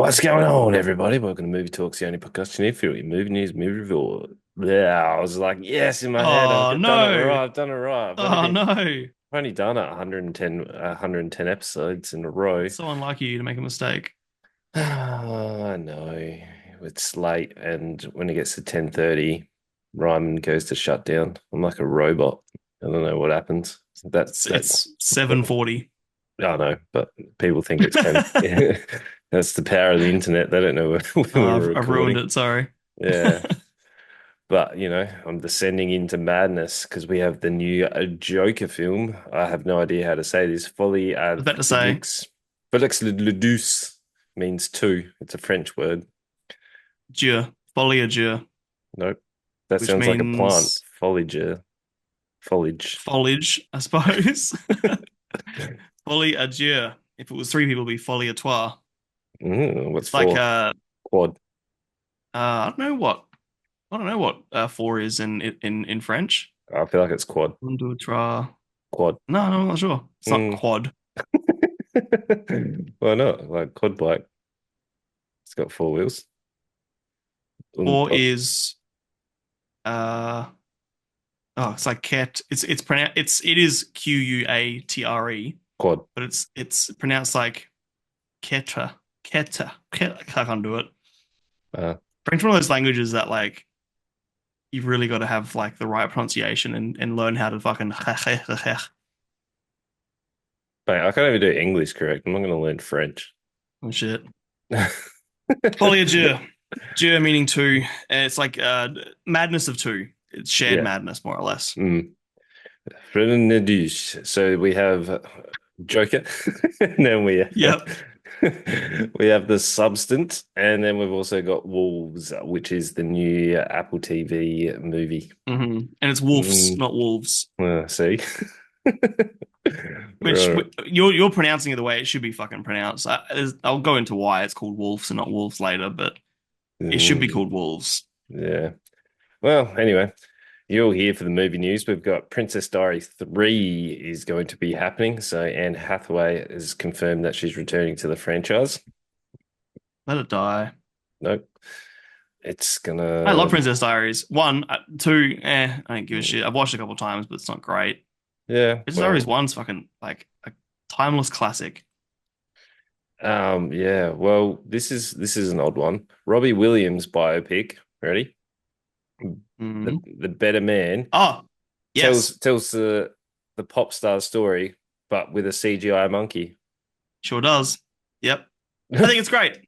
What's going on, everybody? Welcome to Movie Talks, the only podcast you need for your movie news, movie review. Yeah, I was like, yes, in my head, Oh I've done it no. right, I've done it right. Oh no. I've only done it 110 episodes in a row. It's so unlike you to make a mistake. I know it's late, and when it gets to 10:30, Ryman goes to shut down. I'm like a robot. I don't know what happens. It's, That's it's 7:40. I know, but people think it's 10. Yeah. That's the power of the internet. They don't know when we're I've ruined recording. it, sorry. Yeah. But, I'm descending into madness because we have the new Joker film. I have no idea how to say this. Folie I was à about to say Felix. Felix le Douce means two. It's a French word. Dieu, folie à Dieu, Nope. That which sounds like a plant. means Foliage. Foliage. foliage, I suppose. Folie à Dieu. If it was three people, it'd be folie à toi. What's It's like four? Quad. I don't know what four is in French. I feel like it's quad. Un, deux, trois. Quad. No, I'm not sure. It's not Mm. quad. Why not? Like quad bike. It's got four wheels. Four Oh, is uh oh, it's like cat. It's pronounced it is Quatre, quad. but it's pronounced like ketra. Keta. I can't do it. Uh, French one of those languages that like you've really got to have like the right pronunciation and learn how to fucking Mate, I can't even do English correct. I'm not going to learn French. oh shit. Polyager. Jur meaning two. And it's like madness of two. It's shared Yeah. madness, more or less. Mm. So we have Joker, and then we have, Yep. we have the Substance, and then we've also got Wolves, which is the new Apple TV movie. And it's wolves, Mm. not wolves. See, Which right. you're pronouncing it the way it should be fucking pronounced. I'll go into why it's called wolves and not wolves later, but it should be Mm. called wolves. Yeah. Well, anyway, you're all here for the movie news. We've got Princess Diary 3 is going to be happening. So Anne Hathaway has confirmed that she's returning to the franchise. Let it die. Nope. It's I love gonna, Princess Diaries. One, two, I don't give a shit. I've watched it a couple of times, but it's not great. yeah, Princess Diaries well, one's fucking like a timeless classic. yeah, well, this is an odd one. Robbie Williams biopic. Ready? The Hmm. the better man Oh, yes, tells the pop star story, but with a CGI monkey. sure does. Yep, I think it's great.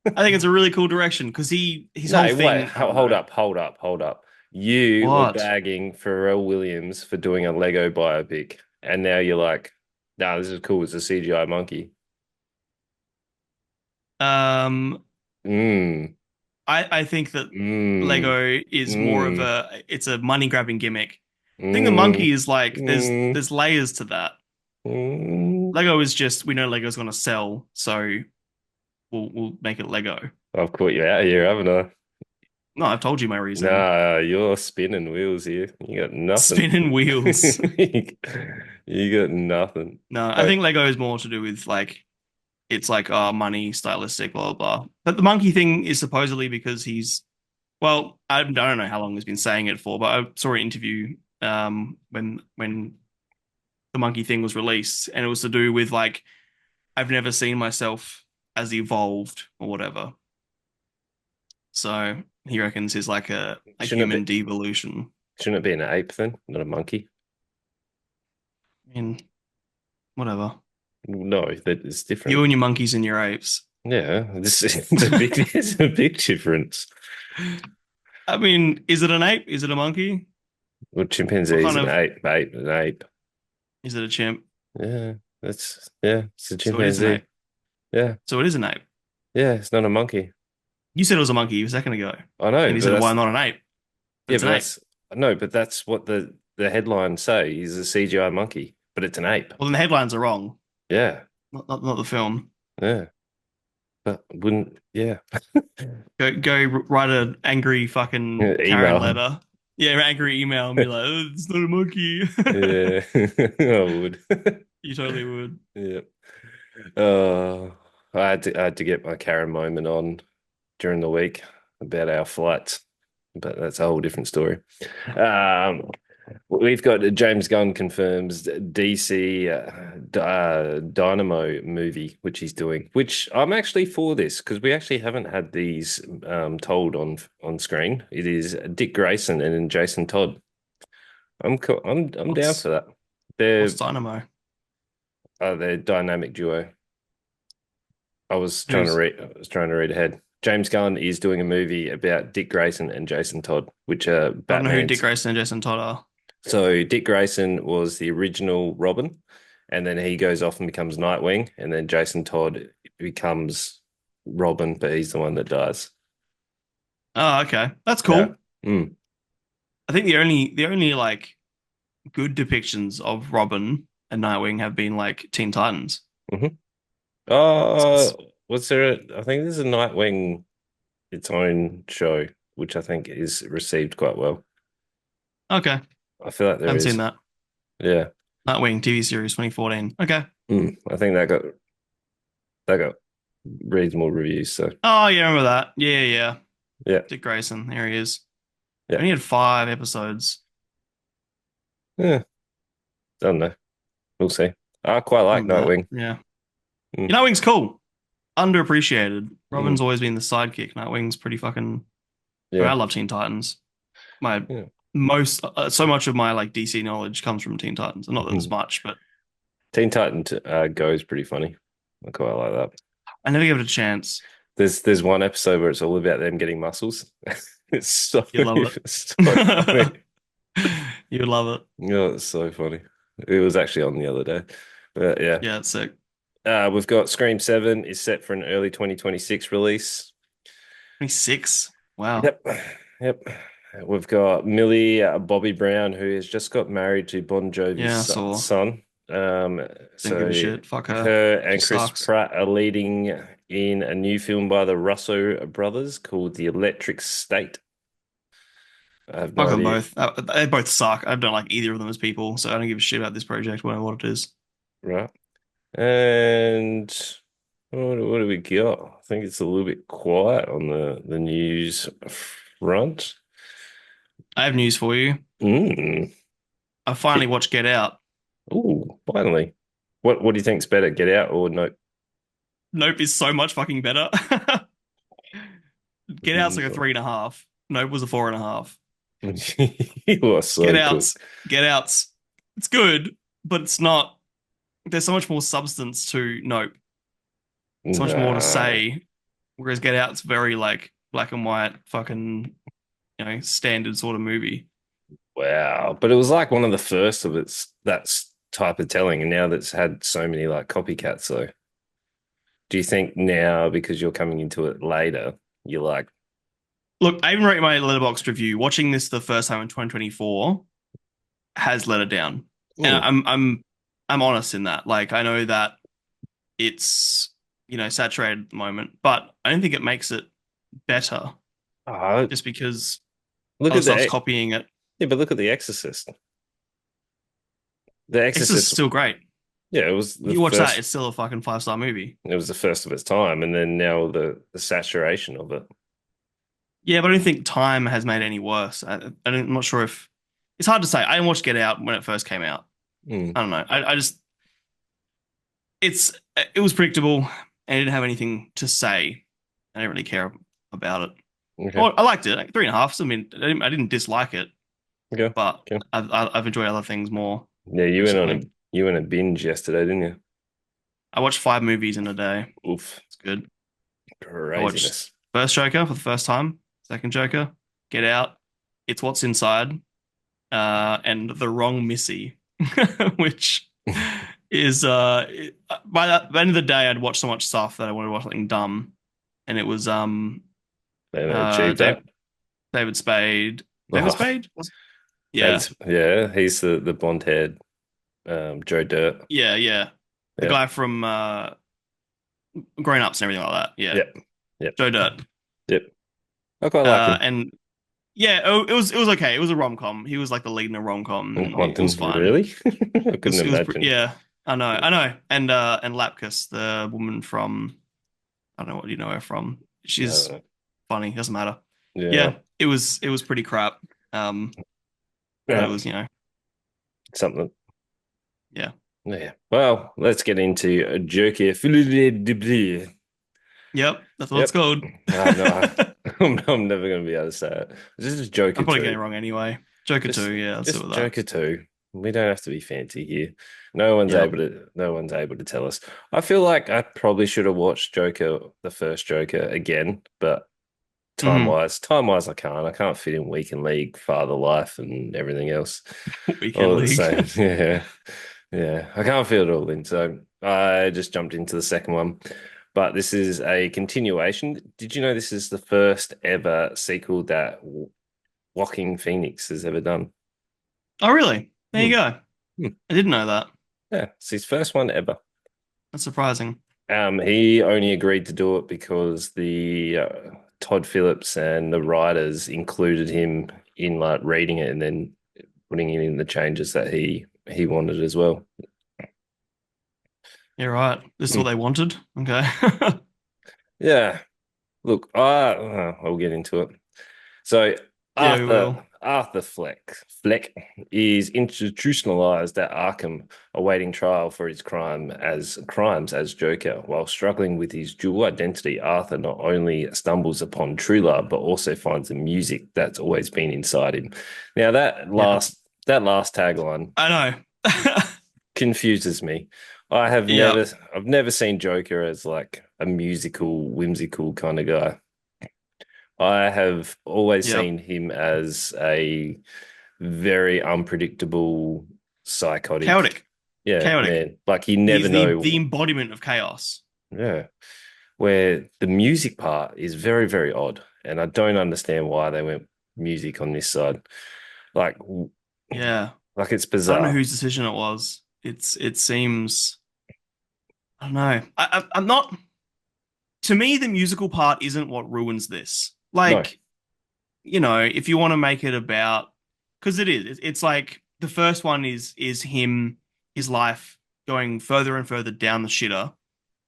I think it's a really cool direction because his whole No, wait, thing. I don't hold know up, hold up, hold up. You were what. bagging Pharrell Williams for doing a Lego biopic, and now you're like, nah, this is cool. It's a CGI monkey. Um, Mm, I think that mm, Lego is more of mm, it's a money grabbing gimmick. I think the mm, monkey is like mm, there's layers to that. mm. Lego is just we know Lego's gonna sell, so we'll make it Lego. I've caught you out here, haven't I? No, I've told you my reasoning. Nah, you're spinning wheels here. You got nothing. Spinning wheels. You got nothing. No, I Oh, think Lego is more to do with like it's like money, stylistic, blah blah blah. But the monkey thing is supposedly because he's well, I don't know how long he's been saying it for, but I saw an interview when the monkey thing was released, and it was to do with like I've never seen myself as evolved or whatever. So he reckons he's like a shouldn't human it devolution. shouldn't it be an ape then, not a monkey? I mean, whatever. No, that is You different. and your monkeys and your apes. Yeah, this is it's a big difference. I mean, is it an ape? Is it a monkey? Well, What chimpanzees kind an of ape, an ape. is it a chimp? Yeah, it's a So it is an chimpanzee. ape. Yeah, So it is an ape. yeah, it's not a monkey. You said it was a monkey a second ago, I know, and you but said, "Why that's not an ape?" But yeah, it's but an ape. that's no, but that's what the headlines say is a CGI monkey, but it's an ape. Well, then the headlines are wrong, Yeah, not the film. yeah, but wouldn't yeah. Go write an angry fucking Karen Email. letter. Yeah, angry email and be like, oh, "It's not a monkey." Yeah, I would. You totally would. Yeah. Uh, I had to get my Karen moment on during the week about our flights, but that's a whole different story. Um, we've got James Gunn confirms DC Dynamo movie, which he's doing. Which I'm actually for this because we actually haven't had these told on screen. It is Dick Grayson and Jason Todd. I'm cool. I'm down for What's that. They're Dynamo? they're dynamic duo. Who's I was trying to read ahead. James Gunn is doing a movie about Dick Grayson and Jason Todd, which are I don't know who Dick Batman's. Grayson and Jason Todd are. So Dick Grayson was the original Robin, and then he goes off and becomes Nightwing, and then Jason Todd becomes Robin, but he's the one that dies. Oh, okay. That's Yeah. cool. Mm. I think the only like good depictions of Robin and Nightwing have been like Teen Titans. Hmm. Was there I think there's a Nightwing its own show, which I think is received quite well. Okay. I feel like there Haven't seen is. that. Yeah. Nightwing TV series 2014. Okay. I think that got reasonable reviews. So Oh, yeah, remember that. Yeah, yeah. yeah, Dick Grayson. There he is. yeah, Only had 5 episodes. yeah. Don't know. We'll see. I quite like Remember that. Nightwing. Yeah. Mm, Yeah, Nightwing's cool. Underappreciated. Robin's mm, always been the sidekick. Nightwing's pretty fucking. I mean, I yeah, love Teen Titans. My yeah. so much of my like DC knowledge comes from Teen Titans. Not that there's Mhm. much, but Teen Titan Go is pretty funny. I quite like that. I never give it a chance. There's one episode where it's all about them getting muscles. It's so You love it's so funny. it. You love it. Oh, it's so funny. It was actually on the other day. But yeah. Yeah, it's sick. We've got Scream 7 is set for an early 2026 release. 26. Wow. Yep. Yep. We've got Millie Bobby Brown, who has just got married to Bon Jovi's Yeah, I saw. son. Um, Didn't give a so shit. Fuck her. her She and Chris sucks. Pratt are leading in a new film by the Russo brothers called The Electric State. I have no Fuck them idea. both. They both suck. I don't like either of them as people, so I don't give a shit about this project, whatever what it is. Right. And what do we got? I think it's a little bit quiet on the news front. I have news for you. Mm. I finally watched Get Out. Ooh, finally. What do you think's better, Get Out or Nope? Nope is so much fucking better. Get Out's like a Mm. 3.5. Nope was a 4.5. You are Get so cool. Out's Get Out's it's good, but it's not. There's so much more substance to Nope. So much more to Nah. say. Whereas Get Out's very like black and white, fucking standard sort of movie. Wow. But it was like one of the first of its type of telling, and now that's had so many like copycats. So do you think now because you're coming into it later, you're like, Look, I even wrote my Letterboxd review. Watching this the first time in 2024 has let it down, and hmm, I'm honest in that. Like I know that it's saturated at the moment, but I don't think it makes it better oh, just because look other at stuff's the copying it. yeah, but look at The Exorcist. The It's just Exorcist, still great. yeah, it was the You watch that, first it's still a fucking 5-star movie. it was the first of its time, and then now the saturation of it. Yeah, but I don't think time has made it any worse. I'm not sure if it's hard to say. I didn't watch Get Out when it first came out. Hmm. I don't know. I just it was predictable and it didn't have anything to say. I didn't really care about it. Okay. Well, I liked it, like 3.5. So, I mean, I didn't dislike it, Okay. but Okay. I've enjoyed other things more Yeah, recently. you went on a binge yesterday, didn't you? I watched 5 movies in a day. Oof. It's good. I watched Craziness. first Joker for the first time, second Joker, Get Out, It's What's Inside, and The Wrong Missy, which is by the end of the day, I'd watched so much stuff that I wanted to watch something dumb, and it was They achieved Dave, that. David Spade, David Oh, Spade, yeah, David's yeah, he's the blonde haired Joe Dirt. yeah, yeah, the Yeah. guy from Grown Ups and everything like that, yeah, Yep. Yep. Joe Dirt, Yep. I quite like him. and yeah, it was okay. It was a rom com. He was like the lead in a rom com, and it was Quantum, fine. really? I couldn't It was imagine. yeah, I know, and Lapkus, the woman from don't know what you know her from. She's No, funny. Doesn't matter. yeah, Yeah, it was pretty crap. Um, but it yeah, was something. yeah. Yeah. Well, let's get into Joker. Yep, that's what it's Yep. called. I'm not. I'm I'm never going to be able to say it. This is Joker probably getting 2. it wrong anyway. Joker 2, Just yeah, let's do it just with that. Joker 2. We don't have to be fancy here. No one's able to tell us. I feel like I probably should have watched Joker, the first Joker again, but Hmm. time wise I can't fit in Weekend League, Father Life and everything else Weekend all at the League. same. Yeah. Yeah. I can't fit it all in. So I just jumped into the second one. But this is a continuation. Did you know this is the first ever sequel that Joaquin Phoenix has ever done? Oh, really? There you Hmm. go. Hmm. I didn't know that. Yeah, it's his first one ever. That's surprising. He only agreed to do it because the Todd Phillips and the writers included him in like reading it and then putting in the changes that he wanted as well. You're right. This is what Hmm. they wanted. Okay. Yeah, look, I'll get into it. So Yeah, we will. Arthur Fleck is institutionalized at Arkham, awaiting trial for his crimes as Joker. While struggling with his dual identity, Arthur not only stumbles upon true love, but also finds the music that's always been inside him. Now Yeah. that last tagline I know. confuses me. I have Yeah. never I've never seen Joker as like a musical, whimsical kind of guy. I have always Yep. seen him as a very unpredictable, psychotic, Chaotic. yeah, Chaotic. man. Like you never He's the know, embodiment of chaos. yeah. Where the music part is very, very odd, and I don't understand why they went music on this side. Like, Yeah. like it's I don't know bizarre. whose decision it was. It seems I don't know. I'm not to me the musical part isn't what ruins this. No. Like, if you want to make it about because it is. It's like the first one is him his life going further and further down the shitter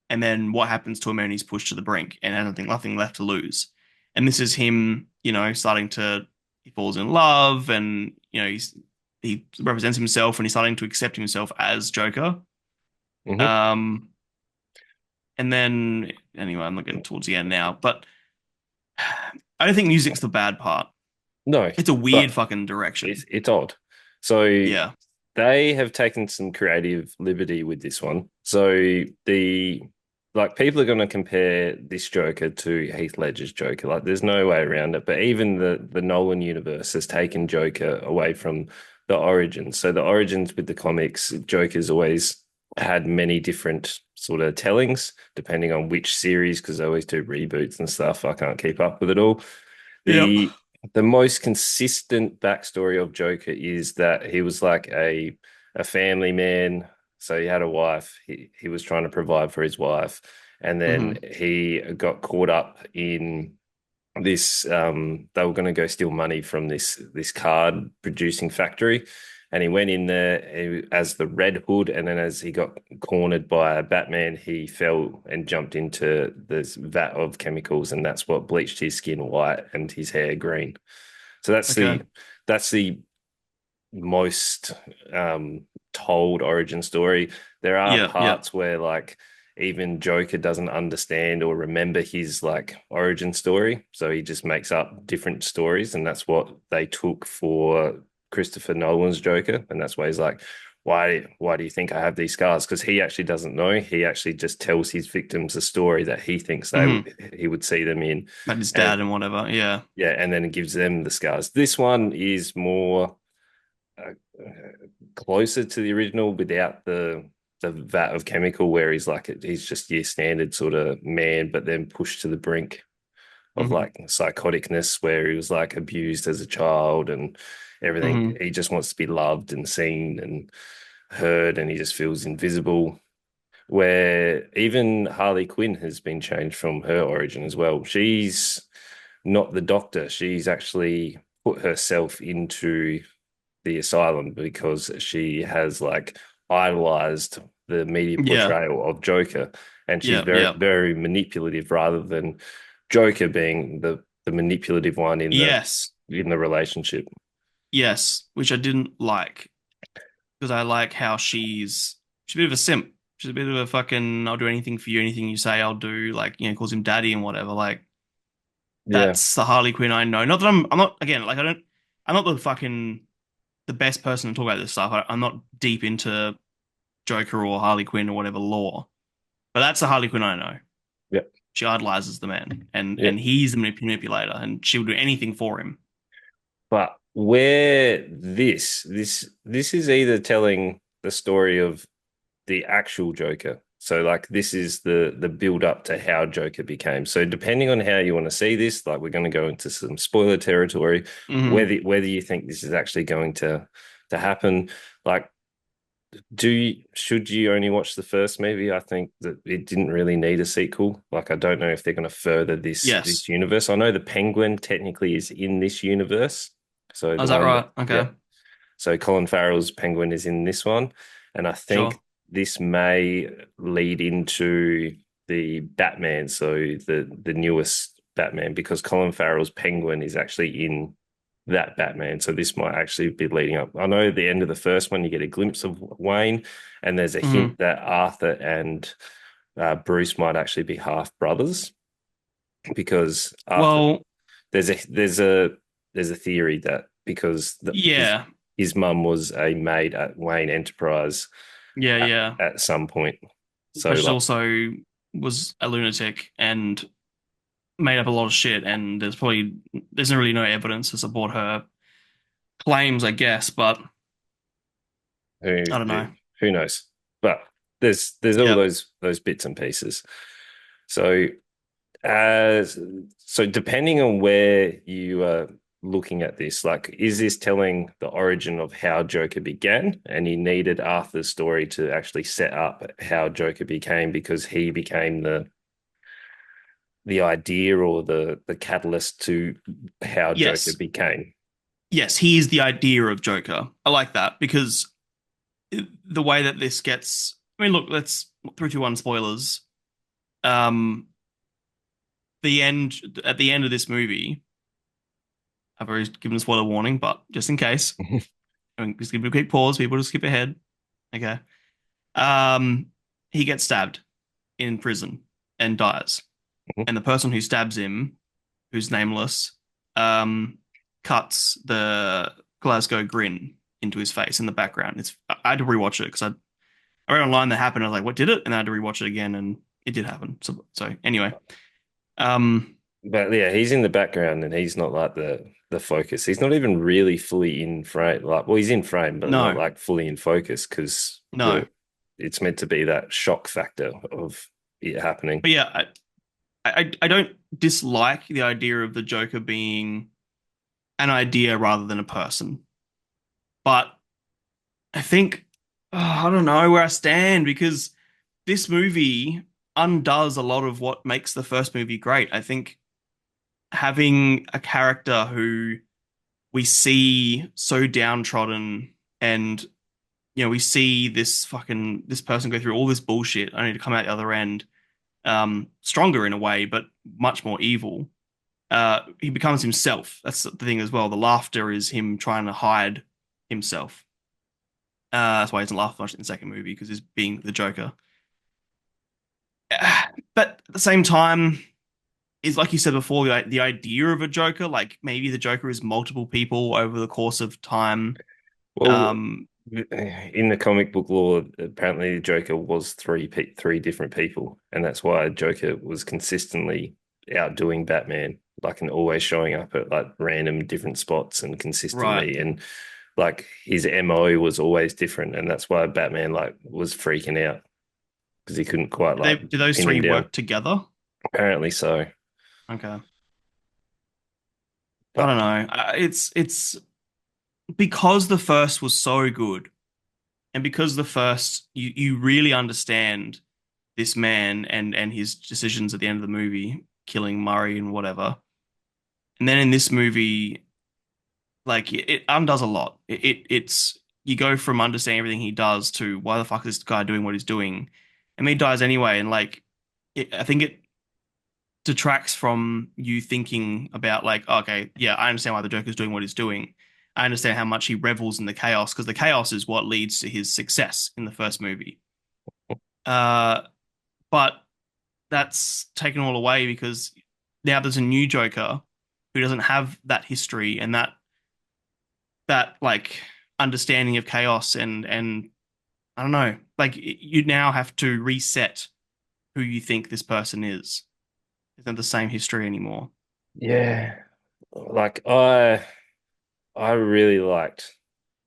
and then what happens to him when he's pushed to the brink and has nothing left to lose. And this is him, starting to he falls in love and he represents himself and he's starting to accept himself as Joker. Hmm. Um, and then anyway, I'm not getting towards the end now, but I don't think music's the bad part. No, It's a weird but fucking it's direction. it's odd. So Yeah. they have taken some creative liberty with this one. So the like people are going to compare this Joker to Heath Ledger's Joker. Like there's no way around it. But even the Nolan universe has taken Joker away from the origins. So the origins with the comics, Joker's always had many different sort of tellings depending on which series because they always do reboots and stuff. I can't keep up with it all. Yep. The most consistent backstory of Joker is that he was like a family man. So he had a wife. He was trying to provide for his wife, and then Hmm. he got caught up in this. They were going to go steal money from this card producing factory, and he went in there as the Red Hood, and then as he got cornered by a Batman, he fell and jumped into this vat of chemicals, and that's what bleached his skin white and his hair green. So Okay. that's the most told origin story. There are Yeah. Yeah. parts where like even Joker doesn't understand or remember his like origin story, so he just makes up different stories, and that's what they took for Christopher Nolan's Joker, and that's why he's like, why do you think I have these scars? Because he actually doesn't know. He actually just tells his victims a story that he thinks Hmm. he would see them in, Maybe his and dad and whatever. Yeah. yeah, and then it gives them the scars. This one is more uh, closer to the original without the vat of chemical, where he's just your standard sort of man, but then pushed to the brink of Hmm. like psychoticness, where he was like abused as a child and everything. Hmm. He just wants to be loved and seen and heard, and he just feels invisible. Where even Harley Quinn has been changed from her origin as well. She's not the doctor. She's actually put herself into the asylum because she has like idolized the media Yeah. portrayal of Joker. and she's Yeah, very yeah. very manipulative rather than Joker being the manipulative one Yes. in the relationship. Yes, which I didn't like because I like how she's a bit of a simp. She's a bit of a fucking I'll do anything for you, anything you say I'll do, like, calls him daddy and whatever. Like Yeah, that's the Harley Quinn I know. Not that I'm not again, like I'm not the best person to talk about this stuff. I'm not deep into Joker or Harley Quinn or whatever lore. But that's the Harley Quinn I know. yeah, She idolizes the man, and yeah. he's the manipulator, and she will do anything for him. But where this is either telling the story of the actual Joker. So like this is the build up to how Joker became. So depending on how you want to see this, like we're going to go into some spoiler territory, Hmm. whether you think this is actually going to happen, like should you only watch the first movie? I think that it didn't really need a sequel. Like I don't know if they're going to further this Yes. universe. I know the Penguin technically is in this universe. So Oh, the is that one that right? yeah. Okay. So Colin Farrell's Penguin is in this one, and I think Sure. this may lead into the Batman, so the newest Batman, because Colin Farrell's Penguin is actually in that Batman. So this might actually be leading up. I know at the end of the first one, you get a glimpse of Wayne, and there's a Hmm. hint that Arthur and Bruce might actually be half brothers because Arthur Well, there's a there's a there's a theory that because yeah. his mum was a maid at Wayne Enterprise Yeah, yeah. at some point. So But she like, also was a lunatic and made up a lot of shit, and there's really no evidence to support her claims, I guess, but who I don't who know. who knows? But there's all Yep. those bits and pieces. So as so depending on where you are looking at this, like is this telling the origin of how Joker began, and you needed Arthur's story to actually set up how Joker became because he became the idea or the catalyst to how Joker Yes. became. Yes, he is the idea of Joker. I like that because the way that this gets, I mean, look, let's 3, 2, 1 spoilers. Um, the end at the end of this movie, I've already given a spoiler warning, but just in case, I mean, just give it a quick pause. People just skip ahead. Okay. Um, he gets stabbed in prison and dies, and the person who stabs him, who's nameless, um, cuts the Glasgow grin into his face in the background. I had to rewatch it because I read online that happened. I was like, what did it? And I had to rewatch it again, and it did happen. So anyway, um, But yeah, he's in the background and he's not like the focus. He's not even really fully in frame. Like, well, he's in frame, but not no, like fully in focus because no. the it's meant to be that shock factor of it happening. But yeah, I don't dislike the idea of the Joker being an idea rather than a person. But I think I don't know where I stand because this movie undoes a lot of what makes the first movie great. I think having a character who we see so downtrodden and we see this person go through all this bullshit only to come out the other end stronger in a way, but much more evil. He becomes himself. That's the thing as well. The laughter is him trying to hide himself. That's why he doesn't laugh much in the second movie because he's being the Joker. But at the same time, is like you said before, the idea of a Joker, like maybe the Joker is multiple people over the course of time. Well, Um, in the comic book lore, apparently the Joker was three different people, and that's why Joker was consistently outdoing Batman, like and always showing up at like random different spots and right. consistently, and like his MO was always different, and that's why Batman like was freaking out because he couldn't quite like Do those pin him three down. work together? Apparently so, Okay. I but don't know. It's because the first was so good, and because the first you really understand this man and his decisions at the end of the movie, killing Murray and whatever. And then in this movie, like it undoes a lot. It's you go from understanding everything he does to why the fuck is this guy doing what he's doing, and he dies anyway. And like I think it detracts from you thinking about like, okay, yeah, I understand why the Joker's doing what he's doing. I understand how much he revels in the chaos because the chaos is what leads to his success in the first movie. Uh, but that's taken all away because now there's a new Joker who doesn't have that history and that like understanding of chaos and I don't know, like you now have to reset who you think this person is. Isn't the same history anymore. Yeah. Like I really liked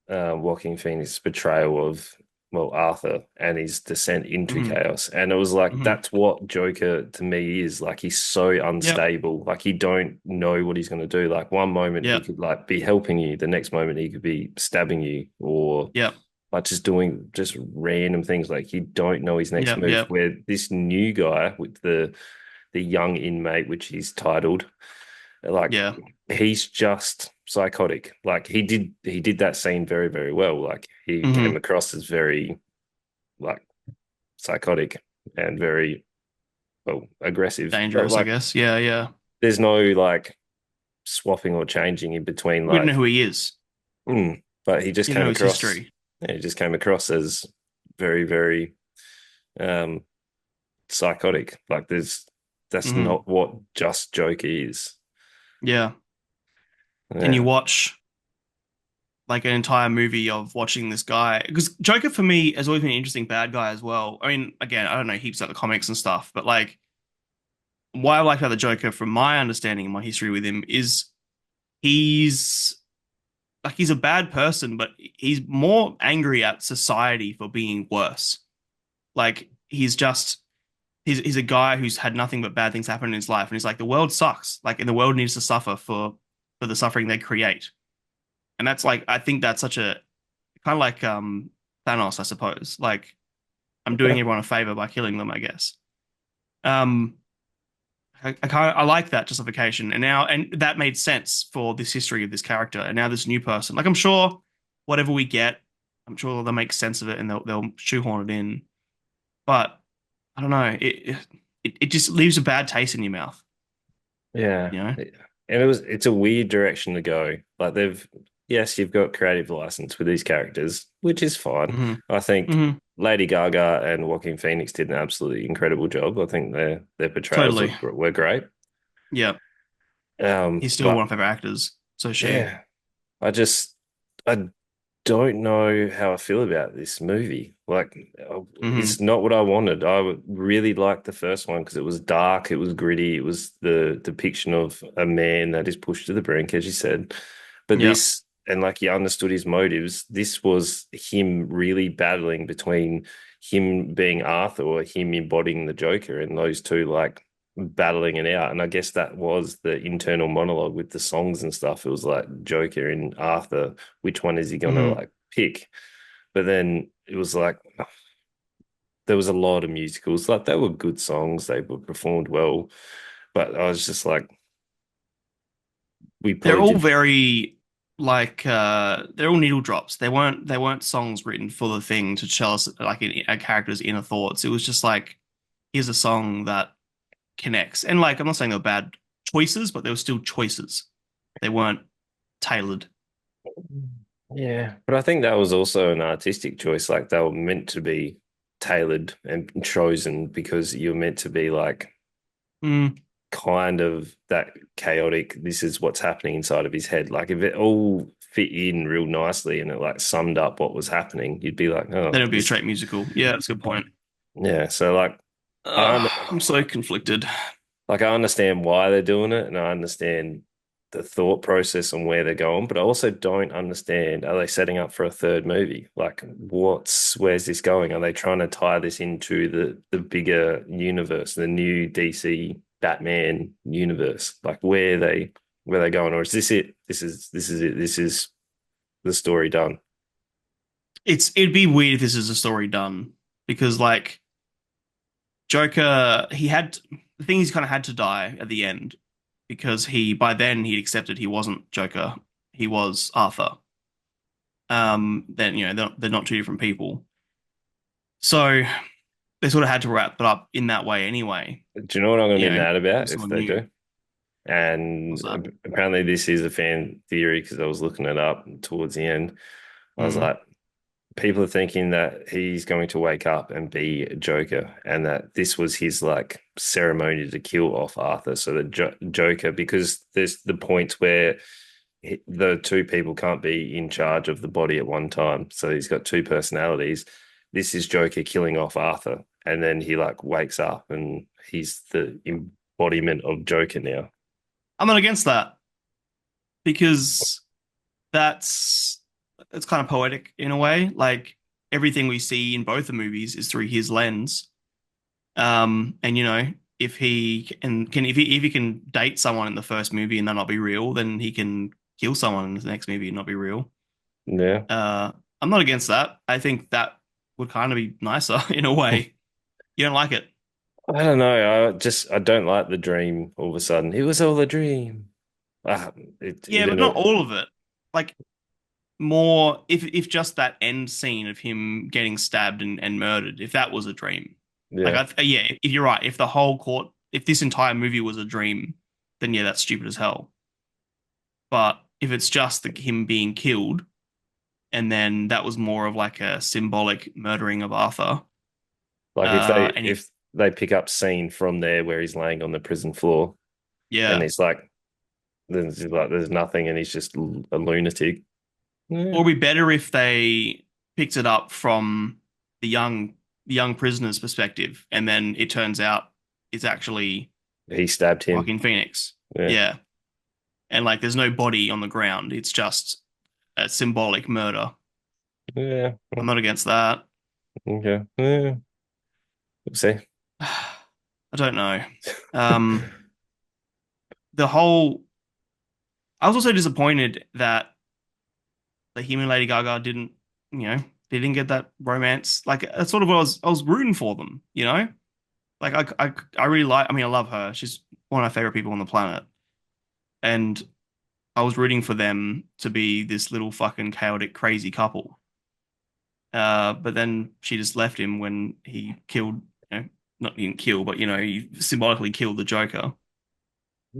Joaquin Phoenix's portrayal of well Arthur and his descent into Hmm. chaos, and it was like Hmm. that's what Joker to me is. Like he's so Yep. unstable. Like he don't know what he's going to do. Like one moment he Yep. could like be helping you, the next moment he could be stabbing you, or Yep. like just doing just random things. Like you don't know his next Yep. move. Yep. Where this new guy with the young inmate, which he's titled. Like Yeah. he's just psychotic. Like he did that scene very, very well. Like he came Hmm. across as very like psychotic and very well aggressive. But Dangerous, I like guess. Yeah. Yeah. there's no like swapping or changing in between We don't know like who he is. but he just You don't came know his across history. yeah, he just came across as very, very um psychotic. Like that's Hmm. not what just Joker is. Yeah. And you Yeah. watch like an entire movie of watching this guy because Joker for me has always been an interesting bad guy as well. I mean, again, I don't know heaps about the comics and stuff, but like what I like about the Joker, from my understanding and my history with him, is he's like he's a bad person, but he's more angry at society for being worse. Like he's a guy who's had nothing but bad things happen in his life, and he's like the world sucks, like and the world needs to suffer for the suffering they create. And that's like I think that's such a kind of like Thanos, I suppose. Like I'm doing everyone a favor by killing them, I guess. Um, I like that justification, and now and that made sense for this history of this character, and now this new person. Like I'm sure whatever we get, I'm sure they'll make sense of it and they'll shoehorn it in. But I don't know, it just leaves a bad taste in your mouth, Yeah. you know? And it's a weird direction to go. Like yes, you've got creative license with these characters, which is fine. Hmm. I think Hmm. Lady Gaga and Joaquin Phoenix did an absolutely incredible job. I think their portrayals Totally. were great. Yeah, he's still one But of my favorite actors. So is she. yeah, I just I don't know how I feel about this movie. Like, Hmm. it's not what I wanted. Really liked the first one because it was dark, it was gritty, it was the depiction of a man that is pushed to the brink, as you said. But Yeah. this, and like you understood his motives, this was him really battling between him being Arthur or him embodying the Joker, and those two like battling it out. And I guess that was the internal monologue with the songs and stuff. It was like Joker and Arthur, which one is he gonna Hmm. like pick? But then it was like there was a lot of musicals. Like they were good songs, they were performed well. But I was just like, we They're probably all did. very like they're all needle drops. They weren't songs written for the thing to tell us like a character's inner thoughts. It was just like here's a song that connects. And like I'm not saying they're bad choices, but they were still choices. They weren't tailored. Yeah, but I think that was also an artistic choice. Like they were meant to be tailored and chosen because you're meant to be like Mm, kind of that chaotic. This is what's happening inside of his head. Like if it all fit in real nicely and it like summed up what was happening, you'd be like, then oh, it'd be a this, straight musical. Yeah, that's a good point. yeah. So like, I un- I'm so conflicted. like I understand why they're doing it, and I understand the thought process and where they're going, but I also don't understand. Are they setting up for a third movie? Like, where's this going? Are they trying to tie this into the bigger universe, the new DC Batman universe? Like, where they going, or is this it? This is it. This is the story done. It'd be weird if this is a story done because like Joker, he had the thing he's kind of had to die at the end because he by then he'd accepted he wasn't Joker, he was Arthur. Then they're not two different people. So they sort of had to wrap it up in that way anyway. Do you know what I'm going to You be know, mad about if someone they new. do? And What's that? apparently, this is a fan theory because I was looking it up towards the end. I was Mm. like, people are thinking that he's going to wake up and be Joker, and that this was his like ceremony to kill off Arthur. So that Joker, because there's the point where the two people can't be in charge of the body at one time. So he's got two personalities. This is Joker killing off Arthur, and then he like wakes up and he's the embodiment of Joker now. I'm not against that because that's it's kind of poetic in a way. Like everything we see in both the movies is through his lens. And you know, if he can if he can date someone in the first movie and that not be real, then he can kill someone in the next movie and not be real. Yeah. Uh, I'm not against that. I think that would kind of be nicer in a way. You don't like it? I don't know. I don't like the dream all of a sudden. It was all a dream. Ah, Yeah, it but not annoyed. all of it. Like more if just that end scene of him getting stabbed and murdered, if that was a dream. Like Yeah. yeah, if you're right, if the whole court if this entire movie was a dream, then yeah, that's stupid as hell. But if it's just him being killed, and then that was more of like a symbolic murdering of Arthur, Like and he, if they pick up scene from there where he's laying on the prison floor and yeah, it's there's nothing and he's just a lunatic. Yeah. or it'd be better if they picked it up from the young prisoner's perspective, and then it turns out it's actually He stabbed him. Joaquin Phoenix. Yeah. Yeah, and like there's no body on the ground; it's just a symbolic murder. Yeah. I'm not against that. Okay. Yeah. We'll see. I don't know. Um, the whole I was also disappointed that the him and Lady Gaga didn't, you know, they didn't get that romance. Like that's sort of what I was rooting for them, you know? Like I really like I mean I love her. She's one of my favorite people on the planet. And I was rooting for them to be this little fucking chaotic crazy couple. But then she just left him when he killed, you know, not he didn't kill, but you know, he symbolically killed the Joker.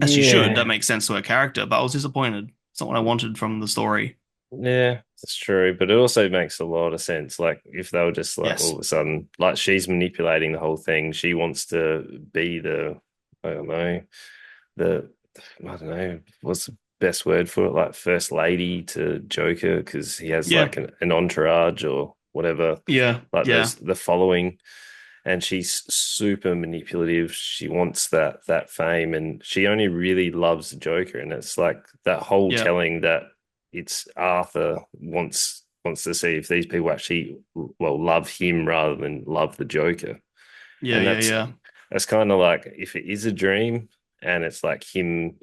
As she should. That Yeah. makes sense to her character, but I was disappointed. It's not what I wanted from the story. Yeah, that's true. But it also makes a lot of sense. Like if they were just like all Yes. of a sudden, like she's manipulating the whole thing. She wants to be I don't know, the, I don't know, what's the best word for it? Like first lady to Joker because he has Yeah. like an entourage or whatever, Yeah. like Yeah. the following. And she's super manipulative. She wants that fame, and she only really loves the Joker. And it's like that whole Yeah. telling that it's Arthur wants to see if these people actually love him rather than love the Joker. Yeah. And Yeah. Yeah. that's kind of like if it is a dream and it's like him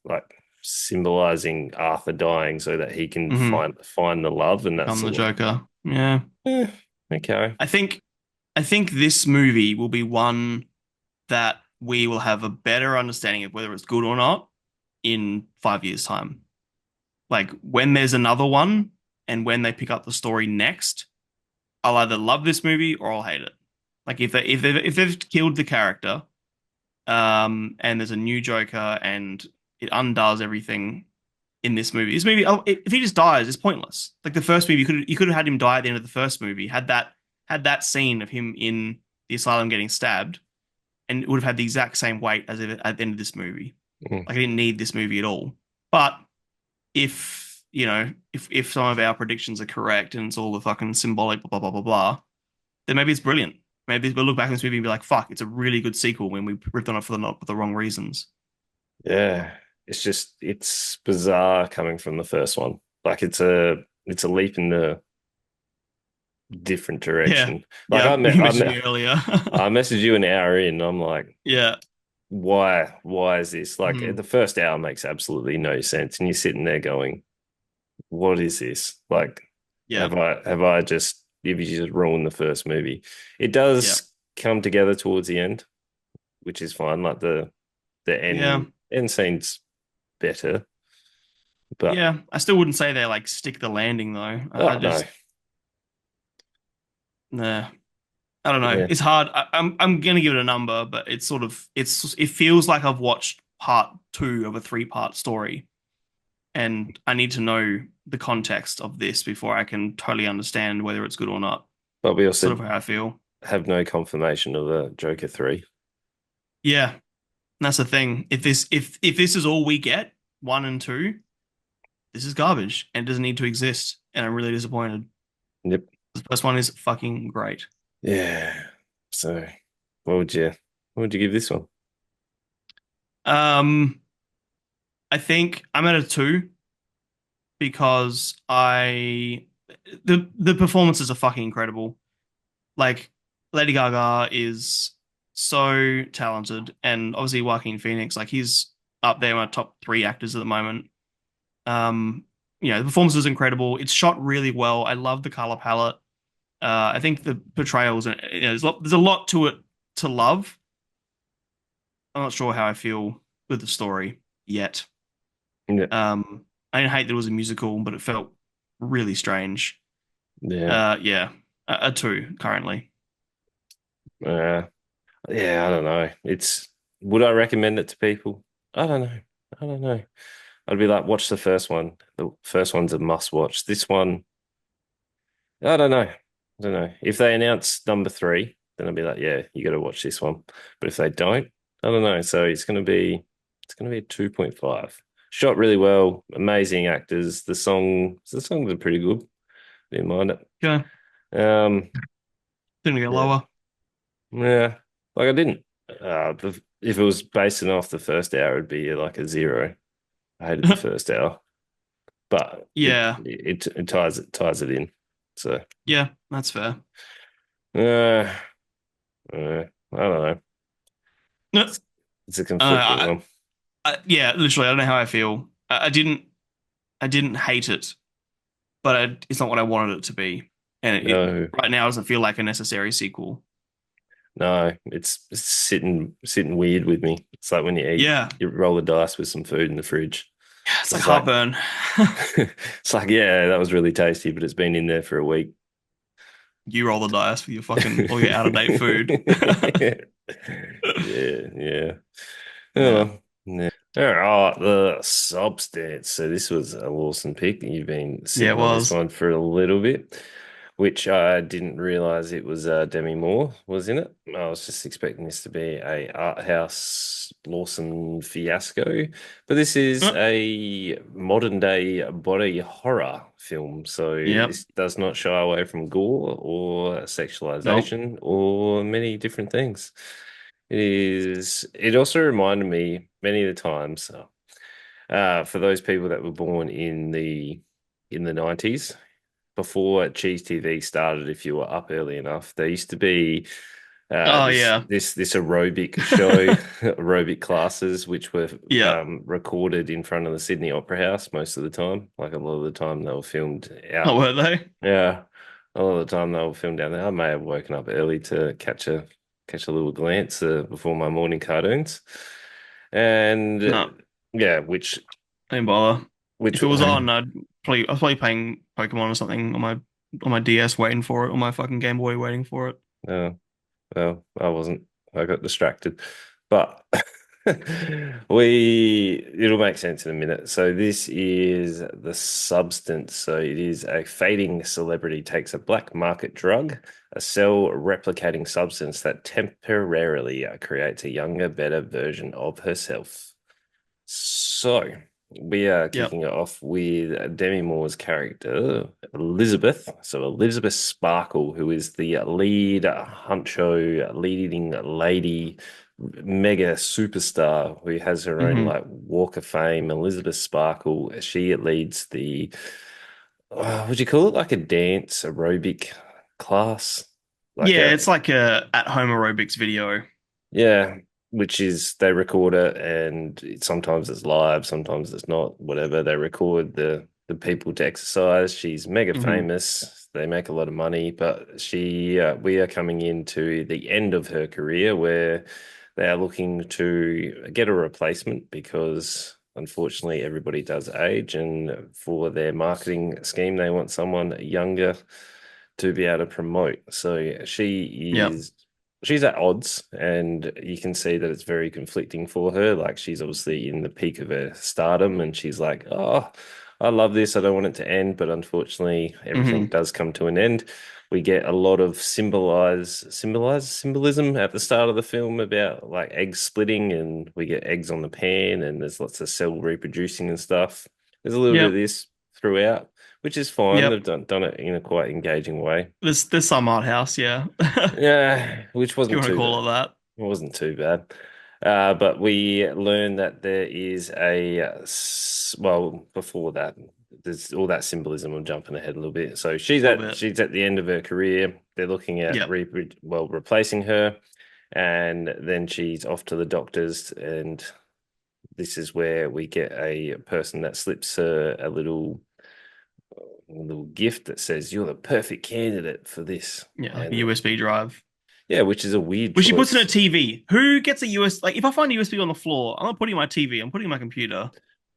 like symbolizing Arthur dying so that he can Hmm. find the love, and that's Become the sort of Joker. Yeah. eh, okay. I think I think this movie will be one that we will have a better understanding of whether it's good or not in 5 years' time. Like when there's another one and when they pick up the story next, I'll either love this movie or I'll hate it. Like if they've killed the character, and there's a new Joker and it undoes everything in this movie. This movie, oh, if he just dies, it's pointless. Like the first movie, you could have had him die at the end of the first movie, had that scene of him in the asylum getting stabbed, and it would have had the exact same weight as if at the end of this movie. Mm. Like I didn't need this movie at all. But if you know, if some of our predictions are correct and it's all the fucking symbolic blah blah blah blah blah, then maybe it's brilliant. Maybe we'll look back at this movie and be like, "Fuck, it's a really good sequel." When we ripped on it for the wrong reasons. Yeah, it's bizarre coming from the first one. Like it's a leap in the different Yeah, direction. Like yeah. You mentioned me earlier. I messaged you an hour in. I'm like, Yeah. why is this? Like Mhm. the first hour makes absolutely no sense, and you're sitting there going, what is this? Like, Yeah. have you just ruined the first movie? It Yeah. does come together towards the end, which is fine. Like the Yeah. end scene's better, but Yeah. I still wouldn't say they like stick the landing though. I oh no. just nah. I don't know. Yeah, It's hard. I'm gonna give it a number, but it's sort of it feels like I've watched part two of a three-part story, and I need to know the context of this before I can totally understand whether it's good or not. but we Sort also of how I feel. have no confirmation of a Joker 3. Yeah, that's the thing. If this is all we get, one and two, this is garbage and it doesn't need to exist. And I'm really disappointed. Yep. The first one is fucking great. Yeah. So, what would you what would you give this one? Um, I think I'm at a two because the performances are fucking incredible. Like Lady Gaga is so talented, and obviously Joaquin Phoenix, like he's up there in my top three actors at the moment. Um, the performance is incredible. It's shot really well. I love the color palette. I think the portrayals, there's a lot to it to love. I'm not sure how I feel with the story yet. Yeah. I didn't hate that it was a musical, but it felt really strange. Yeah. Yeah, a two currently. Uh, yeah, I don't know. It's would I recommend it to people? I don't know. I don't know. I'd be like, watch the first one. The first one's a must watch. This one, I don't know. I don't know. If they announce number three, then I'd be like, yeah, you got to watch this one. But if they don't, I don't know. So it's gonna be a 2.5. Shot really well, amazing actors. The songs are pretty good. Didn't mind Okay, it. didn't get Yeah, lower. yeah. Like I didn't. If it was basing off the first hour, it'd be like a zero. I hated the first hour, but it Yeah, it, it ties it in. So yeah, that's fair. uh, I don't know. No, It's a conflicting I, one. yeah, literally, I don't know how I feel. I didn't hate it, but it's not what I wanted it to be, and No, right now doesn't feel like a necessary sequel. no, it's sitting weird with me. It's like when you eat, Yeah, you roll the dice with some food in the fridge. yeah, it's like It's like heartburn. it's like, yeah, that was really tasty, but it's been in there for a week. You roll the dice with your fucking all your out of date food. Yeah, yeah. Oh, Yeah, well, yeah. All right, the substance. So this was a Lawson pick. You've been yeah, it sitting on this was. one for a little bit, which I didn't realize it was Demi Moore was in it. I was just expecting this to be a art house Lawson fiasco, but this is a modern day body horror film. So Yep. this does not shy away from gore or Nope. sexualization or many different things. It is. It also reminded me many of the times, for those people that were born in the 90s, before Cheese TV started, if you were up early enough, there used to be Oh this yeah. this this aerobic show, aerobic classes, which were Yeah. recorded in front of the Sydney Opera House most of the time. Like a lot of the time, they were filmed Oh, out. were they? Yeah, a lot of the time they were filmed down there. I may have woken up early to catch a little glance before my morning cartoons, and No, yeah, which I didn't bother. which If it was on, I was probably playing Pokemon or something on my DS, waiting for it, on my fucking Game Boy, waiting for it. uh, well, I wasn't. I got distracted, but it'll make sense in a minute. So this is the substance. So it is a fading celebrity takes a black market drug, a cell replicating substance that temporarily creates a younger, better version of herself. So we are Yep. kicking it off with Demi Moore's character, Elizabeth. So Elizabeth Sparkle, who is the lead huncho, leading lady, mega superstar who has her own Hmm. like walk of fame. Elizabeth Sparkle, she leads the would you call it like a dance aerobic class? Like Yeah, a it's like a at-home aerobics video. Yeah, which is they record it and sometimes it's live, sometimes it's not, whatever. They record the people to exercise. She's mega Hmm. famous. They make a lot of money, but we are coming into the end of her career where they are looking to get a replacement because unfortunately everybody does age, and for their marketing scheme, they want someone younger to be able to promote. So Yep. she's at odds, and you can see that it's very conflicting for her. Like she's obviously in the peak of her stardom, and she's like, "Oh, I love this. I don't want it to end." But unfortunately, everything Hmm. does come to an end. We get a lot of symbolism at the start of the film about like eggs splitting, and we get eggs on the pan, and there's lots of cell reproducing and stuff. There's a little bit of Yep. this throughout, which is fine. Yep. They've done it in a quite engaging way. There's some art house, yeah. If Yeah, which you wasn't want to too bad. call it that. It wasn't too bad. But we learned that there is well, before that, there's all that symbolism. I'm jumping ahead a little bit. So A little bit. she's at the end of her career. They're looking at Yep. replacing her, and then she's off to the doctors, and this is where we get a person that slips her a little gift that says you're the perfect candidate for this. Yeah, like a And USB drive. yeah, which is a weird Which she puts in her choice. TV. Who gets a US? Like, if I find a USB on the floor, I'm not putting my TV. I'm putting my computer.